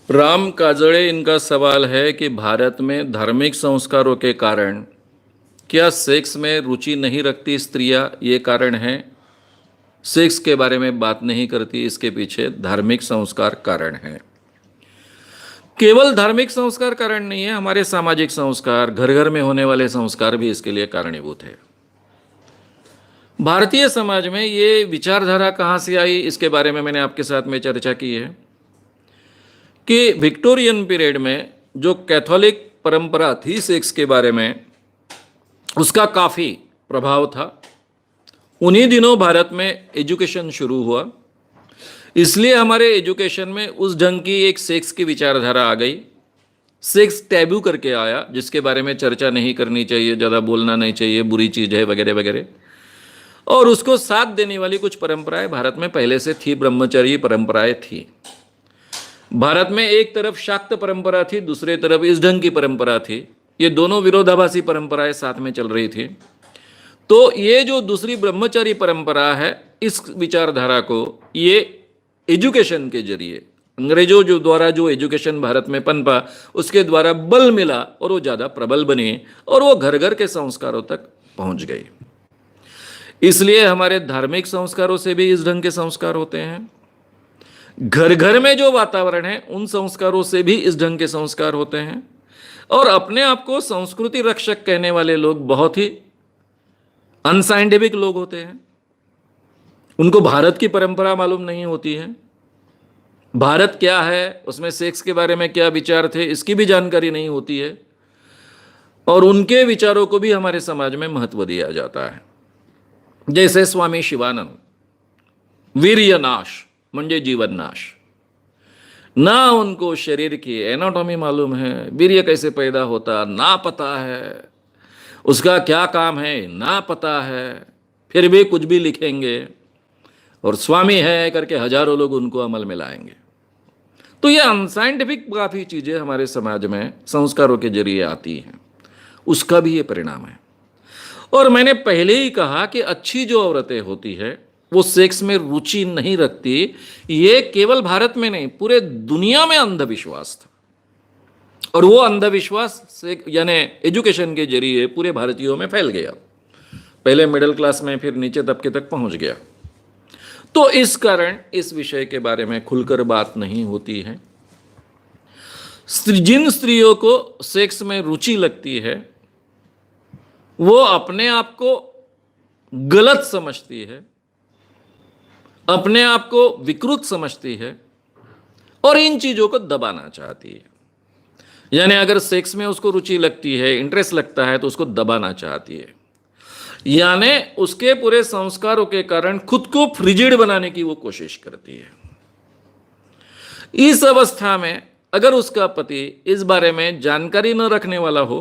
राम काजळे, इनका सवाल है कि भारत में धार्मिक संस्कारों के कारण क्या सेक्स में रुचि नहीं रखती स्त्रियां, ये कारण है? सेक्स के बारे में बात नहीं करती, इसके पीछे धार्मिक संस्कार कारण है। केवल धार्मिक संस्कार कारण नहीं है, हमारे सामाजिक संस्कार, घर घर में होने वाले संस्कार भी इसके लिए कारणीभूत है। भारतीय समाज में ये विचारधारा कहाँ से आई, इसके बारे में मैंने आपके साथ में चर्चा की है कि विक्टोरियन पीरियड में जो कैथोलिक परंपरा थी सेक्स के बारे में, उसका काफ़ी प्रभाव था। उन्हीं दिनों भारत में एजुकेशन शुरू हुआ, इसलिए हमारे एजुकेशन में उस ढंग की एक सेक्स की विचारधारा आ गई। सेक्स टैबू करके आया, जिसके बारे में चर्चा नहीं करनी चाहिए, ज़्यादा बोलना नहीं चाहिए, बुरी चीज़ है वगैरह वगैरह। और उसको साथ देने वाली कुछ परंपराएं भारत में पहले से थी, ब्रह्मचर्य परंपराएं थी। भारत में एक तरफ शाक्त परंपरा थी, दूसरे तरफ इस ढंग की परंपरा थी। ये दोनों विरोधाभासी परंपराएं साथ में चल रही थी। तो ये जो दूसरी ब्रह्मचारी परंपरा है, इस विचारधारा को ये एजुकेशन के जरिए, अंग्रेजों जो द्वारा जो एजुकेशन भारत में पनपा, उसके द्वारा बल मिला और वो ज़्यादा प्रबल बने और वो घर घर के संस्कारों तक पहुंच गए। इसलिए हमारे धार्मिक संस्कारों से भी इस ढंग के संस्कार होते हैं, घर घर में जो वातावरण है उन संस्कारों से भी इस ढंग के संस्कार होते हैं। और अपने आप को संस्कृति रक्षक कहने वाले लोग बहुत ही अनसाइंटिफिक लोग होते हैं। उनको भारत की परंपरा मालूम नहीं होती है, भारत क्या है, उसमें सेक्स के बारे में क्या विचार थे, इसकी भी जानकारी नहीं होती है। और उनके विचारों को भी हमारे समाज में महत्व दिया जाता है। जैसे स्वामी शिवानंद, वीर्य नाश म्हणजे जीवन नाश। ना उनको शरीर की एनाटॉमी मालूम है, वीर्य कैसे पैदा होता ना पता है, उसका क्या काम है ना पता है, फिर भी कुछ भी लिखेंगे और स्वामी है करके हजारों लोग उनको अमल में लाएंगे। तो ये अनसाइंटिफिक काफ़ी चीज़ें हमारे समाज में संस्कारों के जरिए आती हैं, उसका भी ये परिणाम है। और मैंने पहले ही कहा कि अच्छी जो औरतें होती है वो सेक्स में रुचि नहीं रखती, ये केवल भारत में नहीं पूरे दुनिया में अंधविश्वास था। और वो अंधविश्वास से यानी एजुकेशन के जरिए पूरे भारतीयों में फैल गया, पहले मिडिल क्लास में फिर नीचे तबके तक पहुंच गया। तो इस कारण इस विषय के बारे में खुलकर बात नहीं होती है। जिन स्त्रियों को सेक्स में रुचि लगती है वो अपने आप को गलत समझती है, अपने आप को विकृत समझती है और इन चीजों को दबाना चाहती है। यानी अगर सेक्स में उसको रुचि लगती है, इंटरेस्ट लगता है, तो उसको दबाना चाहती है। यानी उसके पूरे संस्कारों के कारण खुद को फ्रिजिड बनाने की वो कोशिश करती है। इस अवस्था में अगर उसका पति इस बारे में जानकारी न रखने वाला हो,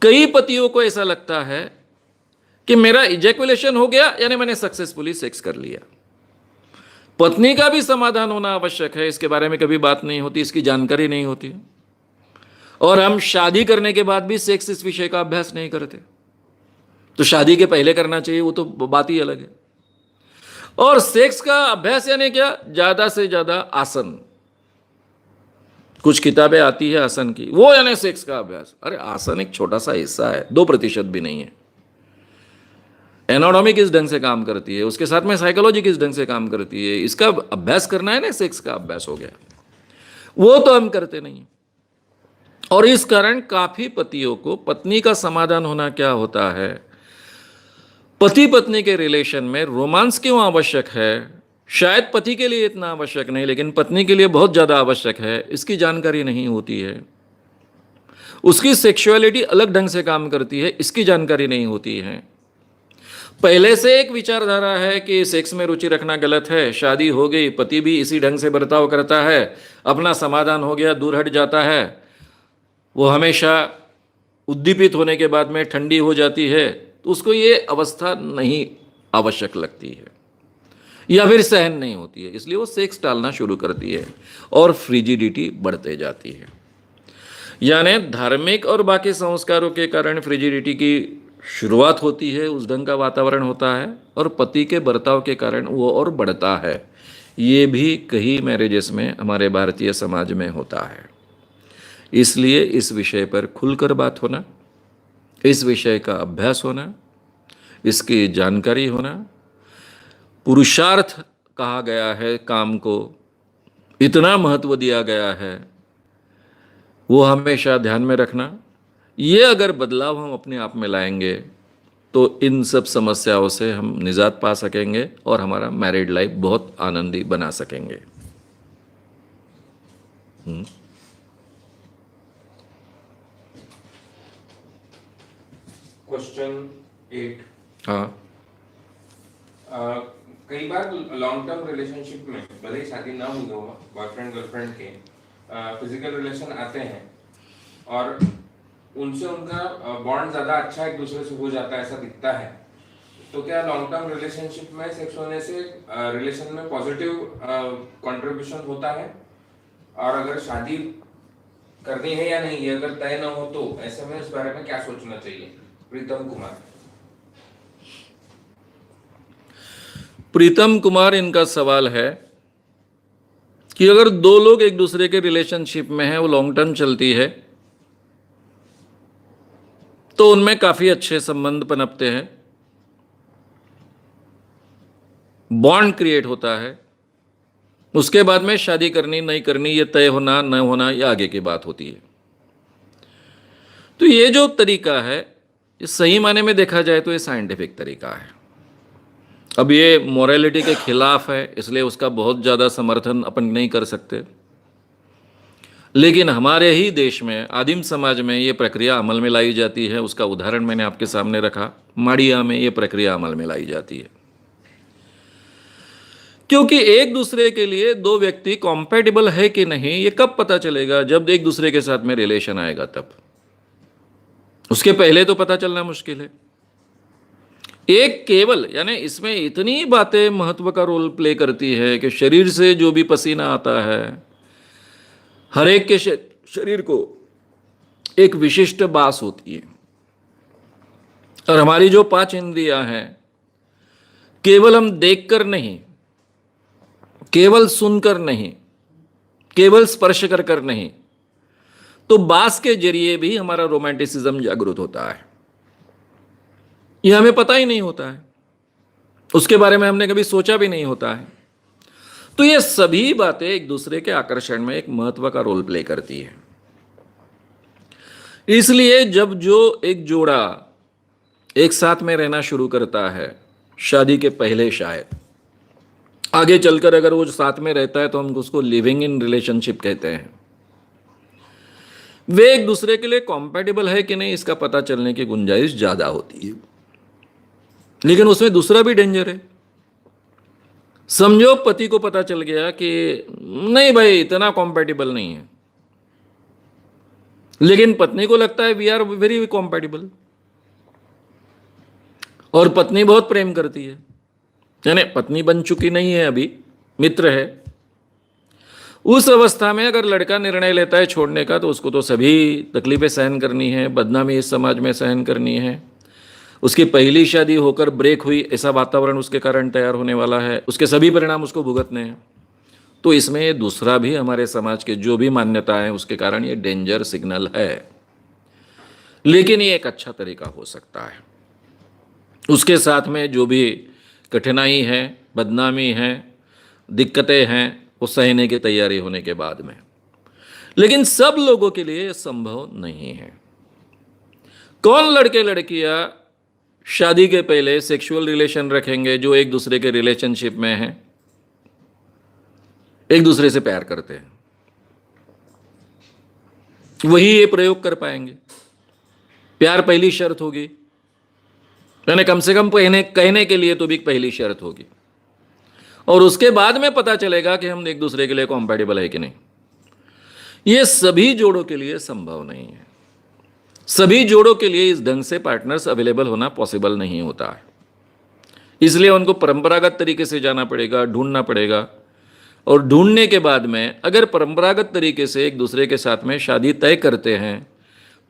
कई पतियों को ऐसा लगता है कि मेरा इजैकुलेशन हो गया यानी मैंने सक्सेसफुली सेक्स कर लिया। पत्नी का भी समाधान होना आवश्यक है, इसके बारे में कभी बात नहीं होती, इसकी जानकारी नहीं होती। और हम शादी करने के बाद भी सेक्स इस विषय का अभ्यास नहीं करते, तो शादी के पहले करना चाहिए, वो तो बात ही अलग है। और सेक्स का अभ्यास यानी क्या, ज्यादा से ज्यादा आसन, कुछ किताबें आती है आसन की, वो यानी सेक्स का अभ्यास। अरे आसन एक छोटा सा हिस्सा है, 2% भी नहीं है। एनाटॉमी किस ढंग से काम करती है, उसके साथ में साइकोलॉजी किस ढंग से काम करती है, इसका अभ्यास करना है ना, सेक्स का अभ्यास हो गया, वो तो हम करते नहीं। और इस कारण काफी पतियों को पत्नी का समाधान होना क्या होता है, पति पत्नी के रिलेशन में रोमांस क्यों आवश्यक है, शायद पति के लिए इतना आवश्यक नहीं लेकिन पत्नी के लिए बहुत ज्यादा आवश्यक है, इसकी जानकारी नहीं होती है। उसकी सेक्सुअलिटी अलग ढंग से काम करती है, इसकी जानकारी नहीं होती है। पहले से एक विचारधारा है कि सेक्स में रुचि रखना गलत है, शादी हो गई, पति भी इसी ढंग से बर्ताव करता है, अपना समाधान हो गया, दूर हट जाता है, वो हमेशा उद्दीपित होने के बाद में ठंडी हो जाती है, तो उसको ये अवस्था नहीं आवश्यक लगती है या फिर सहन नहीं होती है, इसलिए वो सेक्स टालना शुरू करती है और फ्रिजिडिटी बढ़ते जाती है। यानी धार्मिक और बाकी संस्कारों के कारण फ्रिजिडिटी की शुरुआत होती है, उस ढंग का वातावरण होता है, और पति के बर्ताव के कारण वो और बढ़ता है। ये भी कई मैरिजेस में हमारे भारतीय समाज में होता है। इसलिए इस विषय पर खुलकर बात होना, इस विषय का अभ्यास होना, इसकी जानकारी होना, पुरुषार्थ कहा गया है, काम को इतना महत्व दिया गया है, वो हमेशा ध्यान में रखना। ये अगर बदलाव हम अपने आप में लाएंगे तो इन सब समस्याओं से हम निजात पा सकेंगे और हमारा मैरिड लाइफ बहुत आनंदी बना सकेंगे। क्वेश्चन 8। हाँ, कई बार लॉन्ग टर्म रिलेशनशिप में भले ही शादी ना हुई हो, बॉयफ्रेंड गर्लफ्रेंड के फिजिकल रिलेशन आते हैं और उनसे उनका बॉन्ड ज्यादा अच्छा एक दूसरे से हो जाता है, ऐसा दिखता है। तो क्या लॉन्ग टर्म रिलेशनशिप में सेक्स होने से रिलेशन में पॉजिटिव कंट्रीब्यूशन होता है? और अगर शादी करनी है या नहीं, अगर तय ना हो तो ऐसे में इस बारे में क्या सोचना चाहिए? प्रीतम कुमार। प्रीतम कुमार इनका सवाल है कि अगर दो लोग एक दूसरे के रिलेशनशिप में हैं, वो लॉन्ग टर्म चलती है, तो उनमें काफी अच्छे संबंध पनपते हैं, बॉन्ड क्रिएट होता है। उसके बाद में शादी करनी नहीं करनी, ये तय होना न होना, ये आगे की बात होती है। तो ये जो तरीका है, ये सही मायने में देखा जाए तो ये साइंटिफिक तरीका है। अब ये मोरालिटी के खिलाफ है, इसलिए उसका बहुत ज़्यादा समर्थन अपन नहीं कर सकते, लेकिन हमारे ही देश में, आदिम समाज में ये प्रक्रिया अमल में लाई जाती है। उसका उदाहरण मैंने आपके सामने रखा, माड़िया में ये प्रक्रिया अमल में लाई जाती है। क्योंकि एक दूसरे के लिए दो व्यक्ति कॉम्पैटिबल है कि नहीं, ये कब पता चलेगा? जब एक दूसरे के साथ में रिलेशन आएगा तब। उसके पहले तो पता चलना मुश्किल है। एक केवल, यानी इसमें इतनी बातें महत्व का रोल प्ले करती है कि शरीर से जो भी पसीना आता है, हर एक के शरीर को एक विशिष्ट बास होती है। और हमारी जो 5 इंद्रियां हैं, केवल हम देखकर नहीं, केवल सुनकर नहीं, केवल स्पर्श कर नहीं, तो बास के जरिए भी हमारा रोमांटिसिज्म जागृत होता है। यह हमें पता ही नहीं होता है, उसके बारे में हमने कभी सोचा भी नहीं होता है। तो ये सभी बातें एक दूसरे के आकर्षण में एक महत्व का रोल प्ले करती है। इसलिए जब जो एक जोड़ा एक साथ में रहना शुरू करता है, शादी के पहले, शायद आगे चलकर अगर वो साथ में रहता है तो हम उसको लिविंग इन रिलेशनशिप कहते हैं, वे एक दूसरे के लिए कॉम्पैटिबल है कि नहीं, इसका पता चलने की गुंजाइश ज्यादा होती है। लेकिन उसमें दूसरा भी डेंजर है। समझो पति को पता चल गया कि नहीं भाई, इतना कॉम्पैटिबल नहीं है, लेकिन पत्नी को लगता है वी आर वेरी कॉम्पैटिबल, और पत्नी बहुत प्रेम करती है, यानी पत्नी बन चुकी नहीं है अभी, मित्र है। उस अवस्था में अगर लड़का निर्णय लेता है छोड़ने का, तो उसको तो सभी तकलीफें सहन करनी है, बदनामी इस समाज में सहन करनी है। उसकी पहली शादी होकर ब्रेक हुई, ऐसा वातावरण उसके कारण तैयार होने वाला है, उसके सभी परिणाम उसको भुगतने हैं। तो इसमें ये दूसरा भी हमारे समाज के जो भी मान्यता है, उसके कारण ये डेंजर सिग्नल है। लेकिन ये एक अच्छा तरीका हो सकता है। उसके साथ में जो भी कठिनाई है, बदनामी है, दिक्कतें हैं, वो सहने की तैयारी होने के बाद में। लेकिन सब लोगों के लिए संभव नहीं है। कौन लड़के लड़कियां शादी के पहले सेक्सुअल रिलेशन रखेंगे जो एक दूसरे के रिलेशनशिप में हैं, एक दूसरे से प्यार करते हैं? वही ये प्रयोग कर पाएंगे। प्यार पहली शर्त होगी, यानी कम से कम कहने के लिए तो भी पहली शर्त होगी। और उसके बाद में पता चलेगा कि हम एक दूसरे के लिए कॉम्पैटिबल है कि नहीं। ये सभी जोड़ों के लिए संभव नहीं है। सभी जोड़ों के लिए इस ढंग से पार्टनर्स अवेलेबल होना पॉसिबल नहीं होता है। इसलिए उनको परंपरागत तरीके से जाना पड़ेगा, ढूंढना पड़ेगा। और ढूंढने के बाद में अगर परंपरागत तरीके से एक दूसरे के साथ में शादी तय करते हैं,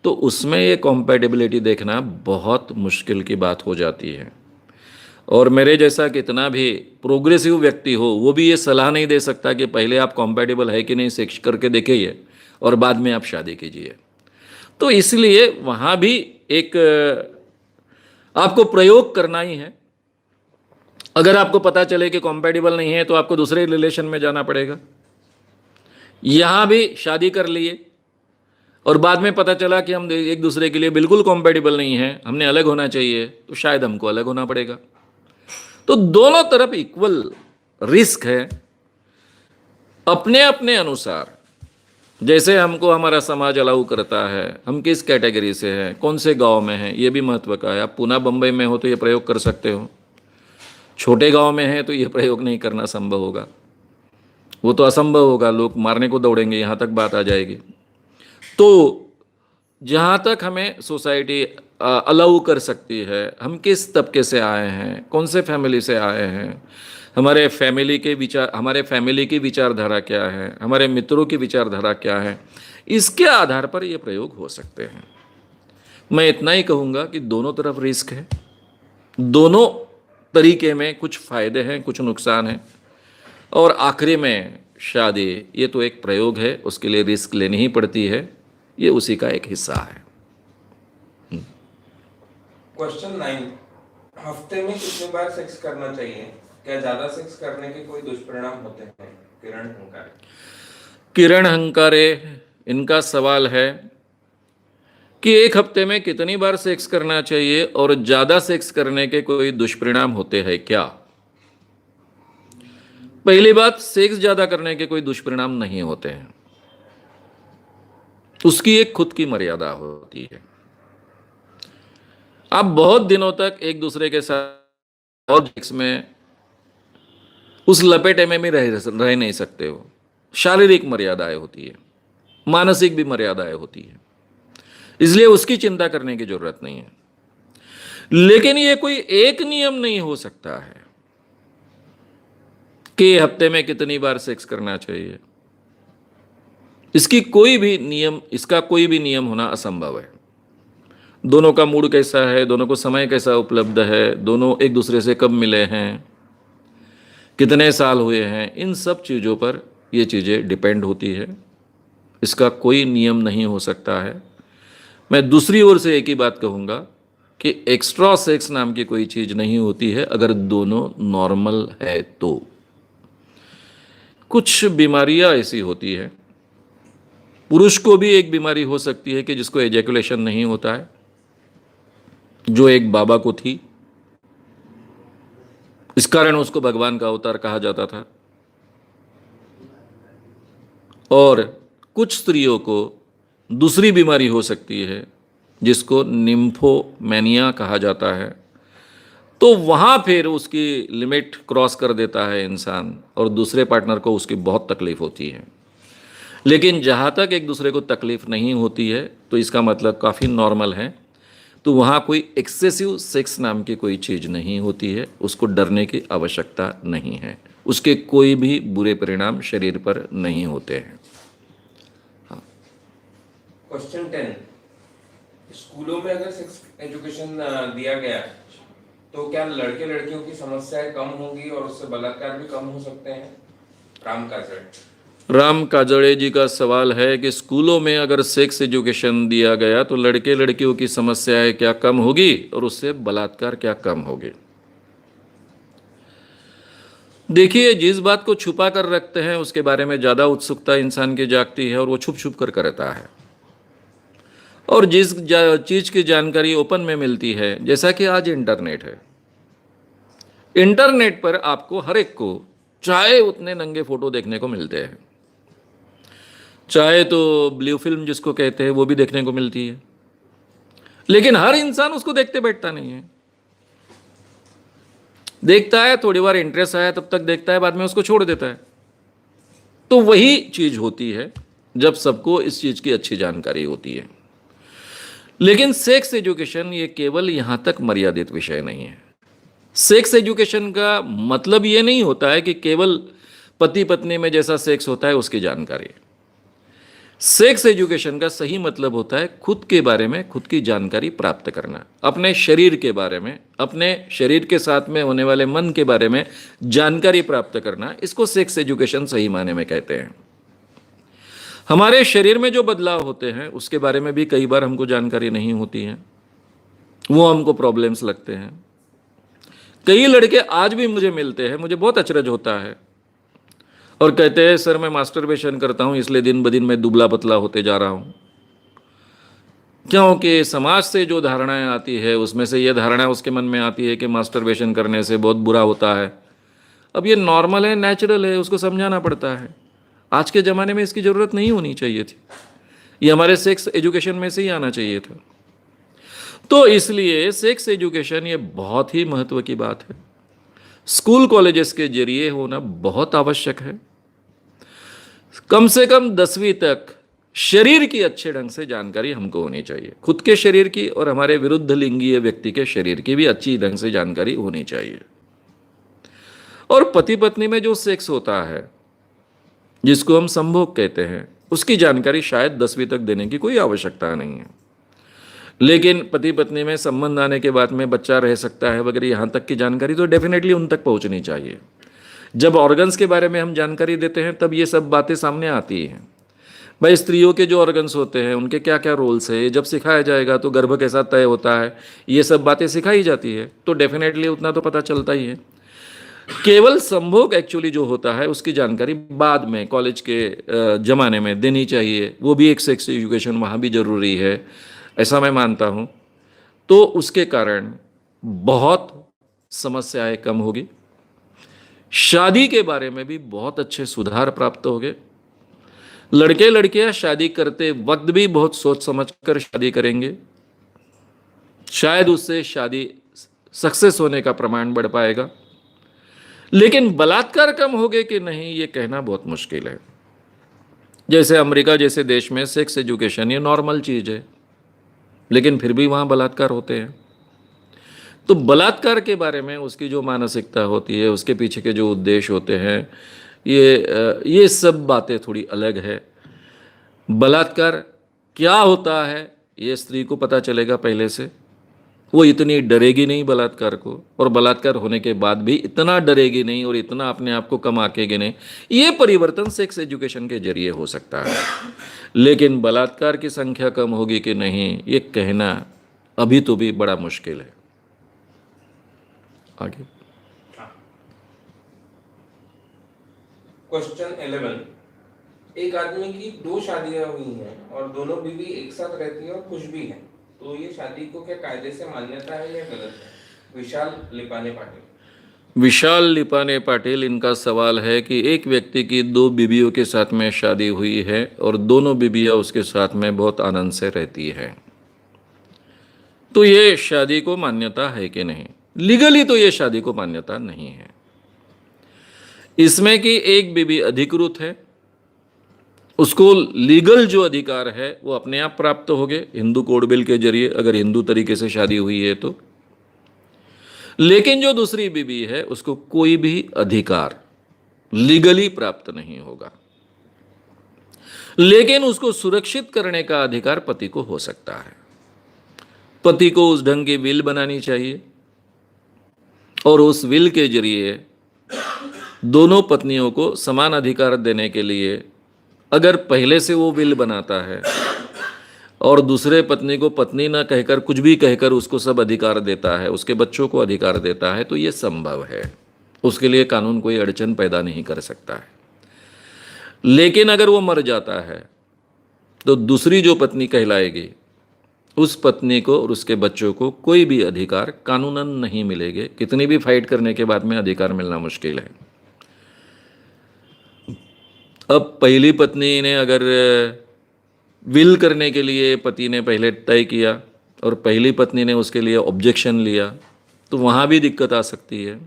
तो उसमें ये कॉम्पैटिबिलिटी देखना बहुत मुश्किल की बात हो जाती है। और मेरे जैसा कितना भी प्रोग्रेसिव व्यक्ति हो, वो भी ये सलाह नहीं दे सकता कि पहले आप कॉम्पैटिबल है कि नहीं सेक्स करके देखिए और बाद में आप शादी कीजिए। तो इसलिए वहाँ भी एक आपको प्रयोग करना ही है। अगर आपको पता चले कि कॉम्पैटिबल नहीं है, तो आपको दूसरे रिलेशन में जाना पड़ेगा। यहाँ भी शादी कर लिए और बाद में पता चला कि हम एक दूसरे के लिए बिल्कुल कॉम्पैटिबल नहीं है, हमने अलग होना चाहिए, तो शायद हमको अलग होना पड़ेगा। तो दोनों तरफ इक्वल रिस्क है, अपने अपने अनुसार। जैसे हमको हमारा समाज अलाउ करता है, हम किस कैटेगरी से हैं, कौन से गांव में हैं, ये भी महत्व का है। आप पूना बम्बई में हो तो ये प्रयोग कर सकते हो, छोटे गांव में है तो ये प्रयोग नहीं करना संभव होगा, वो तो असंभव होगा, लोग मारने को दौड़ेंगे, यहाँ तक बात आ जाएगी। तो जहाँ तक हमें सोसाइटी अलाउ कर सकती है, हम किस तबके से आए हैं, कौन से फैमिली से आए हैं, हमारे फैमिली की विचारधारा क्या है, हमारे मित्रों की विचारधारा क्या है, इसके आधार पर ये प्रयोग हो सकते हैं। मैं इतना ही कहूँगा कि दोनों तरफ रिस्क है, दोनों तरीके में कुछ फ़ायदे हैं, कुछ नुकसान हैं, और आखिरी में शादी ये तो एक प्रयोग है, उसके लिए रिस्क लेनी ही पड़ती है, ये उसी का एक हिस्सा है। क्वेश्चन 9, हफ्ते में कितनी बार सेक्स करना चाहिए? क्या ज्यादा सेक्स करने के कोई दुष्परिणाम होते हैं? किरण हंकारे। किरण हंकारे, इनका सवाल है कि एक हफ्ते में कितनी बार सेक्स करना चाहिए और ज़्यादा सेक्स करने के कोई दुष्परिणाम होते हैं क्या? पहली बात, सेक्स ज़्यादा करने के कोई दुष्परिणाम नहीं होते हैं, उसकी एक खुद की मर्यादा होती है। आप बहुत दिनों तक एक दूसरे के साथ और सेक्स में उस लपेटे में भी रह नहीं सकते हो। शारीरिक मर्यादाएं होती है, मानसिक भी मर्यादाएं होती है, इसलिए उसकी चिंता करने की जरूरत नहीं है। लेकिन ये कोई एक नियम नहीं हो सकता है कि हफ्ते में कितनी बार सेक्स करना चाहिए। इसका कोई भी नियम होना असंभव है। दोनों का मूड कैसा है, दोनों को समय कैसा उपलब्ध है, दोनों एक दूसरे से कब मिले हैं, कितने साल हुए हैं, इन सब चीज़ों पर ये चीज़ें डिपेंड होती है। इसका कोई नियम नहीं हो सकता है। मैं दूसरी ओर से एक ही बात कहूँगा कि एक्स्ट्रा सेक्स नाम की कोई चीज़ नहीं होती है अगर दोनों नॉर्मल है तो। कुछ बीमारियां ऐसी होती है, पुरुष को भी एक बीमारी हो सकती है कि जिसको एजैकुलेशन नहीं होता है, जो एक बाबा को थी। इस कारण उसको भगवान का अवतार कहा जाता था। और कुछ स्त्रियों को दूसरी बीमारी हो सकती है जिसको निम्फोमेनिया कहा जाता है। तो वहाँ फिर उसकी लिमिट क्रॉस कर देता है इंसान और दूसरे पार्टनर को उसकी बहुत तकलीफ होती है। लेकिन जहाँ तक एक दूसरे को तकलीफ नहीं होती है तो इसका मतलब काफ़ी नॉर्मल है। तो वहाँ कोई एक्सेसिव सेक्स नाम की कोई चीज़ नहीं होती है, उसको डरने की आवश्यकता नहीं है, उसके कोई भी बुरे परिणाम शरीर पर नहीं होते हैं। क्वेश्चन 10, स्कूलों में अगर सेक्स एजुकेशन दिया गया तो क्या लड़के लड़कियों की समस्याएं कम होंगी और उससे बलात्कार भी कम हो सकते हैं? राम काजड़े जी का सवाल है कि स्कूलों में अगर सेक्स एजुकेशन दिया गया तो लड़के लड़कियों की समस्याएं क्या कम होगी और उससे बलात्कार क्या कम होगी? देखिए, जिस बात को छुपा कर रखते हैं उसके बारे में ज़्यादा उत्सुकता इंसान की जागती है और वो छुप छुप कर करता है। और जिस चीज़ की जानकारी ओपन में मिलती है, जैसा कि आज इंटरनेट है, इंटरनेट पर आपको हर एक को चाहे उतने नंगे फोटो देखने को मिलते हैं, चाहे तो ब्लू फिल्म जिसको कहते हैं वो भी देखने को मिलती है, लेकिन हर इंसान उसको देखते बैठता नहीं है। देखता है, थोड़ी बार इंटरेस्ट आया तब तक देखता है, बाद में उसको छोड़ देता है। तो वही चीज होती है जब सबको इस चीज की अच्छी जानकारी होती है। लेकिन सेक्स एजुकेशन ये केवल यहां तक मर्यादित विषय नहीं है। सेक्स एजुकेशन का मतलब ये नहीं होता है कि केवल पति पत्नी में जैसा सेक्स होता है उसकी जानकारी। सेक्स एजुकेशन का सही मतलब होता है खुद के बारे में खुद की जानकारी प्राप्त करना, अपने शरीर के बारे में, अपने शरीर के साथ में होने वाले मन के बारे में जानकारी प्राप्त करना। इसको सेक्स एजुकेशन सही मायने में कहते हैं। हमारे शरीर में जो बदलाव होते हैं उसके बारे में भी कई बार हमको जानकारी नहीं होती है, वो हमको प्रॉब्लम्स लगते हैं। कई लड़के आज भी मुझे मिलते हैं, मुझे बहुत अचरज होता है, और कहते हैं सर मैं मास्टरबेशन करता हूं इसलिए दिन ब दिन मैं दुबला पतला होते जा रहा हूं। क्योंकि समाज से जो धारणाएं आती है उसमें से यह धारणा उसके मन में आती है कि मास्टरबेशन करने से बहुत बुरा होता है। अब ये नॉर्मल है, नेचुरल है, उसको समझाना पड़ता है। आज के ज़माने में इसकी ज़रूरत नहीं होनी चाहिए थी, ये हमारे सेक्स एजुकेशन में से ही आना चाहिए था। तो इसलिए सेक्स एजुकेशन ये बहुत ही महत्व की बात है, स्कूल कॉलेजेस के जरिए होना बहुत आवश्यक है। कम से कम 10वीं तक शरीर की अच्छे ढंग से जानकारी हमको होनी चाहिए, खुद के शरीर की और हमारे विरुद्ध लिंगीय व्यक्ति के शरीर की भी अच्छी ढंग से जानकारी होनी चाहिए। और पति पत्नी में जो सेक्स होता है जिसको हम संभोग कहते हैं, उसकी जानकारी शायद 10वीं तक देने की कोई आवश्यकता नहीं है। लेकिन पति पत्नी में संबंध आने के बाद में बच्चा रह सकता है वगैरह, यहाँ तक की जानकारी तो डेफिनेटली उन तक पहुँचनी चाहिए। जब ऑर्गन्स के बारे में हम जानकारी देते हैं तब ये सब बातें सामने आती हैं। भाई स्त्रियों के जो ऑर्गन्स होते हैं उनके क्या क्या रोल्स है, ये जब सिखाया जाएगा तो गर्भ कैसा तय होता है, ये सब बातें सिखाई जाती है तो डेफिनेटली उतना तो पता चलता ही है। केवल संभोग एक्चुअली जो होता है उसकी जानकारी बाद में कॉलेज के ज़माने में देनी चाहिए, वो भी एक सेक्स एजुकेशन वहाँ भी ज़रूरी है, ऐसा मैं मानता हूँ। तो उसके कारण बहुत समस्याएं कम होगी, शादी के बारे में भी बहुत अच्छे सुधार प्राप्त होंगे। लड़के लड़कियां शादी करते वक्त भी बहुत सोच समझ कर शादी करेंगे, शायद उससे शादी सक्सेस होने का प्रमाण बढ़ पाएगा। लेकिन बलात्कार कम होगे कि नहीं ये कहना बहुत मुश्किल है। जैसे अमेरिका जैसे देश में सेक्स एजुकेशन ये नॉर्मल चीज़ है, लेकिन फिर भी वहाँ बलात्कार होते हैं। तो बलात्कार के बारे में उसकी जो मानसिकता होती है, उसके पीछे के जो उद्देश्य होते हैं, ये सब बातें थोड़ी अलग है। बलात्कार क्या होता है ये स्त्री को पता चलेगा पहले से, वो इतनी डरेगी नहीं बलात्कार को, और बलात्कार होने के बाद भी इतना डरेगी नहीं और इतना अपने आप को कम आंकेगी नहीं। ये परिवर्तन सेक्स एजुकेशन के जरिए हो सकता है, लेकिन बलात्कार की संख्या कम होगी कि नहीं ये कहना अभी तो भी बड़ा मुश्किल है। आगे क्वेश्चन 11, एक आदमी की 2 शादियां हुई हैं और दोनों बीवी एक साथ रहती है और खुश भी हैं, तो ये शादी को क्या कायदे से मान्यता है या गलत है? विशाल लिपाने पाटिल। विशाल लिपाने पाटिल, इनका सवाल है कि एक व्यक्ति की 2 बीवियों के साथ में शादी हुई है और दोनों बीवियां उसके साथ में बहुत आनंद से रहती है, तो ये शादी को मान्यता है कि नहीं? लीगली तो ये शादी को मान्यता नहीं है। इसमें कि एक बीवी अधिकृत है, उसको लीगल जो अधिकार है वो अपने आप प्राप्त हो गए हिंदू कोड बिल के जरिए, अगर हिंदू तरीके से शादी हुई है तो। लेकिन जो दूसरी बीवी है उसको कोई भी अधिकार लीगली प्राप्त नहीं होगा, लेकिन उसको सुरक्षित करने का अधिकार पति को हो सकता है। पति को उस ढंग की विल बनानी चाहिए और उस विल के जरिए दोनों पत्नियों को समान अधिकार देने के लिए अगर पहले से वो विल बनाता है और दूसरे पत्नी को पत्नी ना कहकर कुछ भी कहकर उसको सब अधिकार देता है, उसके बच्चों को अधिकार देता है, तो ये संभव है। उसके लिए कानून कोई अड़चन पैदा नहीं कर सकता है। लेकिन अगर वो मर जाता है तो दूसरी जो पत्नी कहलाएगी उस पत्नी को और उसके बच्चों को कोई भी अधिकार कानूनन नहीं मिलेंगे, कितनी भी फाइट करने के बाद में अधिकार मिलना मुश्किल है। अब पहली पत्नी ने अगर विल करने के लिए पति ने पहले तय किया और पहली पत्नी ने उसके लिए ऑब्जेक्शन लिया तो वहाँ भी दिक्कत आ सकती है।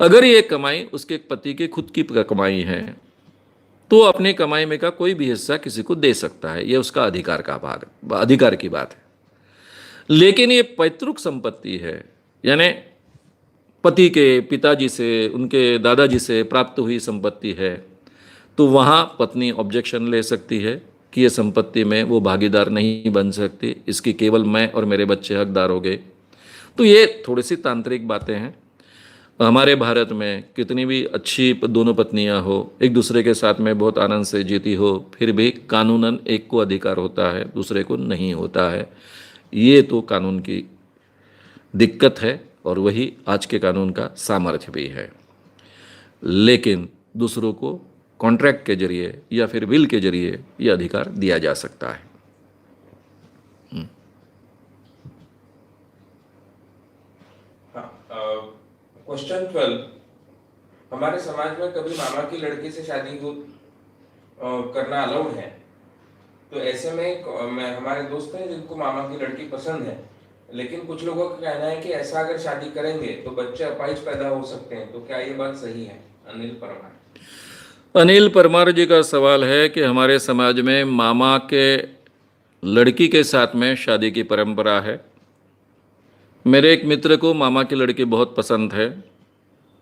अगर ये कमाई उसके पति की खुद की कमाई है तो अपनी कमाई में का कोई भी हिस्सा किसी को दे सकता है, ये उसका अधिकार का भाग, अधिकार की बात है। लेकिन ये पैतृक संपत्ति है, यानी पति के पिताजी से, उनके दादाजी से प्राप्त हुई संपत्ति है, तो वहाँ पत्नी ऑब्जेक्शन ले सकती है कि ये संपत्ति में वो भागीदार नहीं बन सकती, इसकी केवल मैं और मेरे बच्चे हकदार हो गए। तो ये थोड़ी सी तांत्रिक बातें हैं। हमारे भारत में कितनी भी अच्छी दोनों पत्नियां हो, एक दूसरे के साथ में बहुत आनंद से जीती हो, फिर भी कानूनन एक को अधिकार होता है दूसरे को नहीं होता है। ये तो कानून की दिक्कत है और वही आज के कानून का सामर्थ्य भी है। लेकिन दूसरों को कॉन्ट्रैक्ट के जरिए या फिर विल के जरिए यह अधिकार दिया जा सकता है। क्वेश्चन 12, हमारे समाज में कभी मामा की लड़की से शादी करना अलाउड है, तो ऐसे में हमारे दोस्त हैं जिनको मामा की लड़की पसंद है, लेकिन कुछ लोगों का कहना है कि ऐसा अगर शादी करेंगे तो बच्चे अपाहिज पैदा हो सकते हैं, तो क्या ये बात सही है? अनिल परमार जी का सवाल है कि हमारे समाज में मामा के लड़की के साथ में शादी की परंपरा है। मेरे एक मित्र को मामा की लड़की बहुत पसंद है,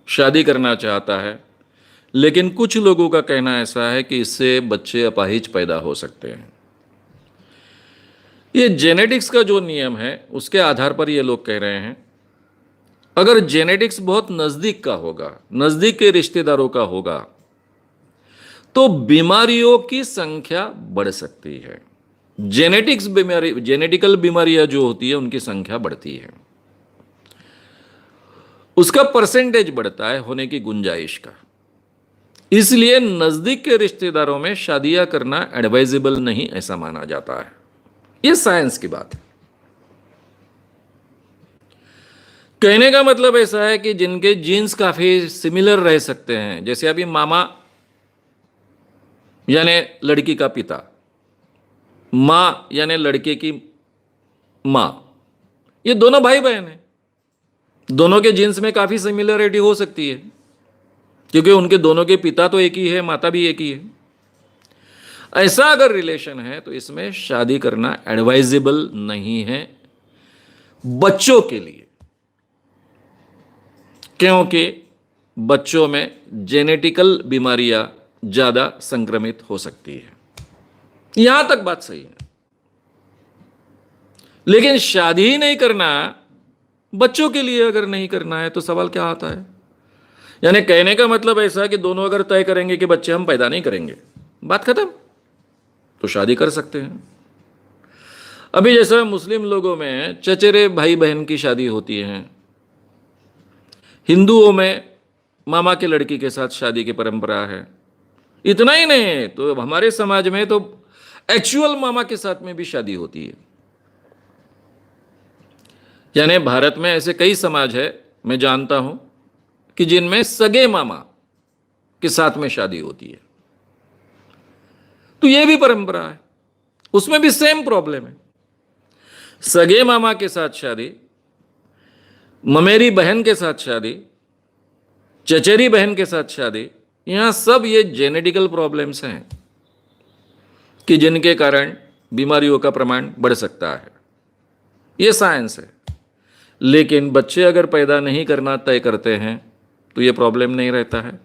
शादी करना चाहता है, लेकिन कुछ लोगों का कहना ऐसा है कि इससे बच्चे अपाहिज पैदा हो सकते हैं। ये जेनेटिक्स का जो नियम है उसके आधार पर ये लोग कह रहे हैं। अगर जेनेटिक्स बहुत नज़दीक का होगा, नज़दीक के रिश्तेदारों का होगा, तो बीमारियों की संख्या बढ़ सकती है। जेनेटिकल बीमारियां जो होती है उनकी संख्या बढ़ती है, उसका परसेंटेज बढ़ता है होने की गुंजाइश का। इसलिए नजदीक के रिश्तेदारों में शादियां करना एडवाइजेबल नहीं ऐसा माना जाता है। यह साइंस की बात है। कहने का मतलब ऐसा है कि जिनके जीन्स काफी सिमिलर रह सकते हैं, जैसे अभी मामा यानी लड़की का पिता, मां यानी लड़के की मां, ये दोनों भाई बहन हैं, दोनों के जीन्स में काफी सिमिलरिटी हो सकती है, क्योंकि उनके दोनों के पिता तो एक ही है, माता भी एक ही है। ऐसा अगर रिलेशन है तो इसमें शादी करना एडवाइजेबल नहीं है बच्चों के लिए, क्योंकि बच्चों में जेनेटिकल बीमारियां ज्यादा संक्रमित हो सकती है। यहां तक बात सही है, लेकिन शादी ही नहीं करना, बच्चों के लिए अगर नहीं करना है तो सवाल क्या आता है? यानी कहने का मतलब ऐसा कि दोनों अगर तय करेंगे कि बच्चे हम पैदा नहीं करेंगे, बात खत्म, तो शादी कर सकते हैं। अभी जैसा मुस्लिम लोगों में चचेरे भाई बहन की शादी होती है, हिंदुओं में मामा के लड़की के साथ शादी की परंपरा है। इतना ही नहीं तो हमारे समाज में तो एक्चुअल मामा के साथ में भी शादी होती है। यानी भारत में ऐसे कई समाज है, मैं जानता हूं, कि जिनमें सगे मामा के साथ में शादी होती है। तो यह भी परंपरा है, उसमें भी सेम प्रॉब्लम है। सगे मामा के साथ शादी, ममेरी बहन के साथ शादी, चचेरी बहन के साथ शादी, यहां सब ये जेनेटिकल प्रॉब्लम्स हैं कि जिनके कारण बीमारियों का प्रमाण बढ़ सकता है। ये साइंस है। लेकिन बच्चे अगर पैदा नहीं करना तय करते हैं तो ये प्रॉब्लम नहीं रहता है।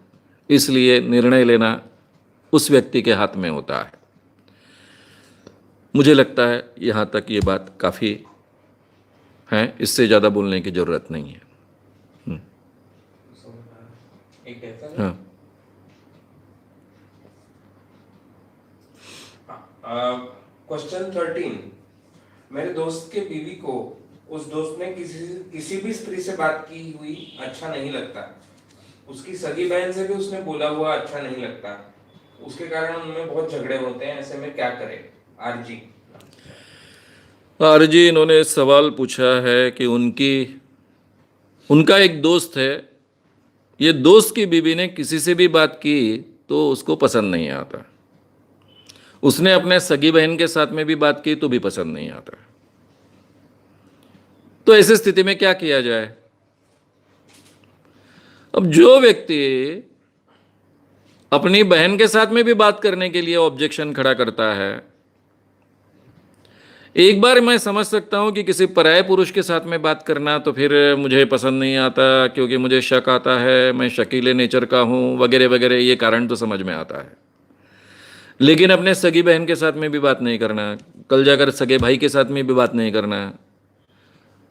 इसलिए निर्णय लेना उस व्यक्ति के हाथ में होता है। मुझे लगता है यहाँ तक ये बात काफ़ी है, इससे ज़्यादा बोलने की ज़रूरत नहीं है। हाँ, क्वेश्चन 13, मेरे दोस्त के बीवी को उस दोस्त ने किसी भी स्त्री से बात की हुई अच्छा नहीं लगता। उसकी सगी बहन से भी उसने बोला हुआ अच्छा नहीं लगता। उसके कारण उनमें बहुत झगड़े होते हैं। ऐसे में क्या करें? आरजी इन्होंने सवाल पूछा है कि उनका एक दोस्त है, ये दोस्त की बीवी ने किसी से भी बात की तो उसको पसंद नहीं आता। उसने अपने सगी बहन के साथ में भी बात की तो भी पसंद नहीं आता। तो ऐसी स्थिति में क्या किया जाए? अब जो व्यक्ति अपनी बहन के साथ में भी बात करने के लिए ऑब्जेक्शन खड़ा करता है, एक बार मैं समझ सकता हूं कि किसी पराये पुरुष के साथ में बात करना तो फिर मुझे पसंद नहीं आता, क्योंकि मुझे शक आता है, मैं शकीले नेचर का हूं, वगैरह वगैरह, ये कारण तो समझ में आता है। लेकिन अपने सगी बहन के साथ में भी बात नहीं करना, कल जाकर सगे भाई के साथ में भी बात नहीं करना,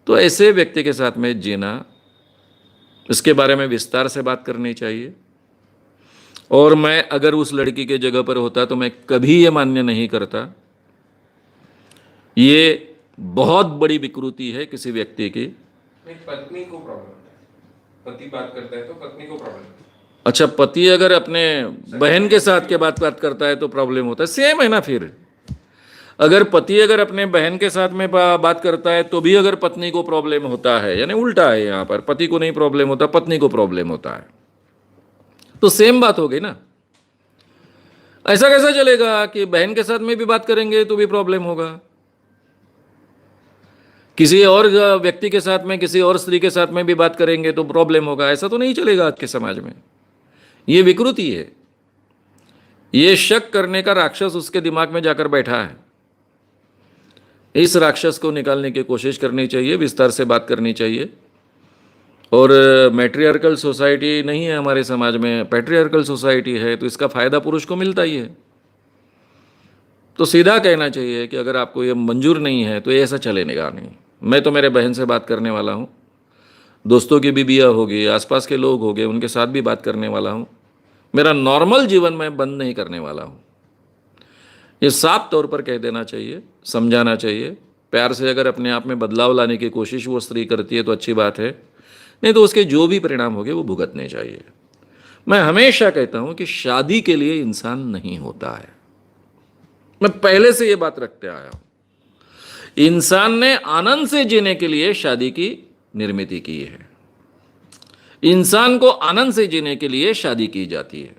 तो ऐसे व्यक्ति के साथ में जीना, इसके बारे में विस्तार से बात करनी चाहिए। और मैं अगर उस लड़की के जगह पर होता तो मैं कभी ये मान्य नहीं करता। ये बहुत बड़ी विकृति है किसी व्यक्ति की। पत्नी को प्रॉब्लम है, पति बात करता है तो पत्नी को प्रॉब्लम है। अच्छा, पति अगर अपने बहन के साथ के बात करता है तो प्रॉब्लम होता है, सेम है ना। फिर अगर पति अगर अपने बहन के साथ में बात करता है तो भी अगर पत्नी को प्रॉब्लम होता है, यानी उल्टा है, यहाँ पर पति को नहीं प्रॉब्लम होता, पत्नी को प्रॉब्लम होता है, तो सेम बात हो गई ना। ऐसा कैसा चलेगा कि बहन के साथ में भी बात करेंगे तो भी प्रॉब्लम होगा, किसी और व्यक्ति के साथ में, किसी और स्त्री के साथ में भी बात करेंगे तो प्रॉब्लम होगा? ऐसा तो नहीं चलेगा आज के समाज में। ये विकृति है। ये शक करने का राक्षस उसके दिमाग में जाकर बैठा है। इस राक्षस को निकालने की कोशिश करनी चाहिए, विस्तार से बात करनी चाहिए। और मैट्रियार्कल सोसाइटी नहीं है हमारे समाज में, पैट्रियार्कल सोसाइटी है, तो इसका फ़ायदा पुरुष को मिलता ही है। तो सीधा कहना चाहिए कि अगर आपको ये मंजूर नहीं है तो ये ऐसा चलेगा नहीं। मैं तो मेरे बहन से बात करने वाला हूँ, दोस्तों की बीबियाँ हो गई, आसपास के लोग हो गए, उनके साथ भी बात करने वाला हूँ। मेरा नॉर्मल जीवन मैं बंद नहीं करने वाला हूँ। ये साफ तौर पर कह देना चाहिए, समझाना चाहिए। प्यार से अगर अपने आप में बदलाव लाने की कोशिश वो स्त्री करती है तो अच्छी बात है, नहीं तो उसके जो भी परिणाम होंगे वो भुगतने चाहिए। मैं हमेशा कहता हूँ कि शादी के लिए इंसान नहीं होता है। मैं पहले से ये बात रखते आया हूँ। इंसान ने आनंद से जीने के लिए शादी की निर्मित की है। इंसान को आनंद से जीने के लिए शादी की जाती है।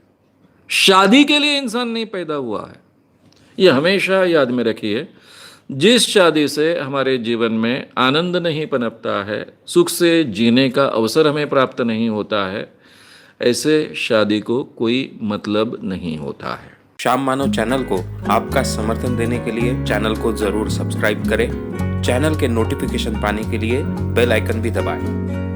शादी के लिए इंसान नहीं पैदा हुआ है। ये हमेशा याद में रखिए। जिस शादी से हमारे जीवन में आनंद नहीं पनपता है, सुख से जीने का अवसर हमें प्राप्त नहीं होता है, ऐसे शादी को कोई मतलब नहीं होता है। श्याम मानव चैनल को आपका समर्थन देने के लिए चैनल को जरूर सब्सक्राइब करें। चैनल के नोटिफिकेशन पाने के लिए बेल आइकन भी दबाएं।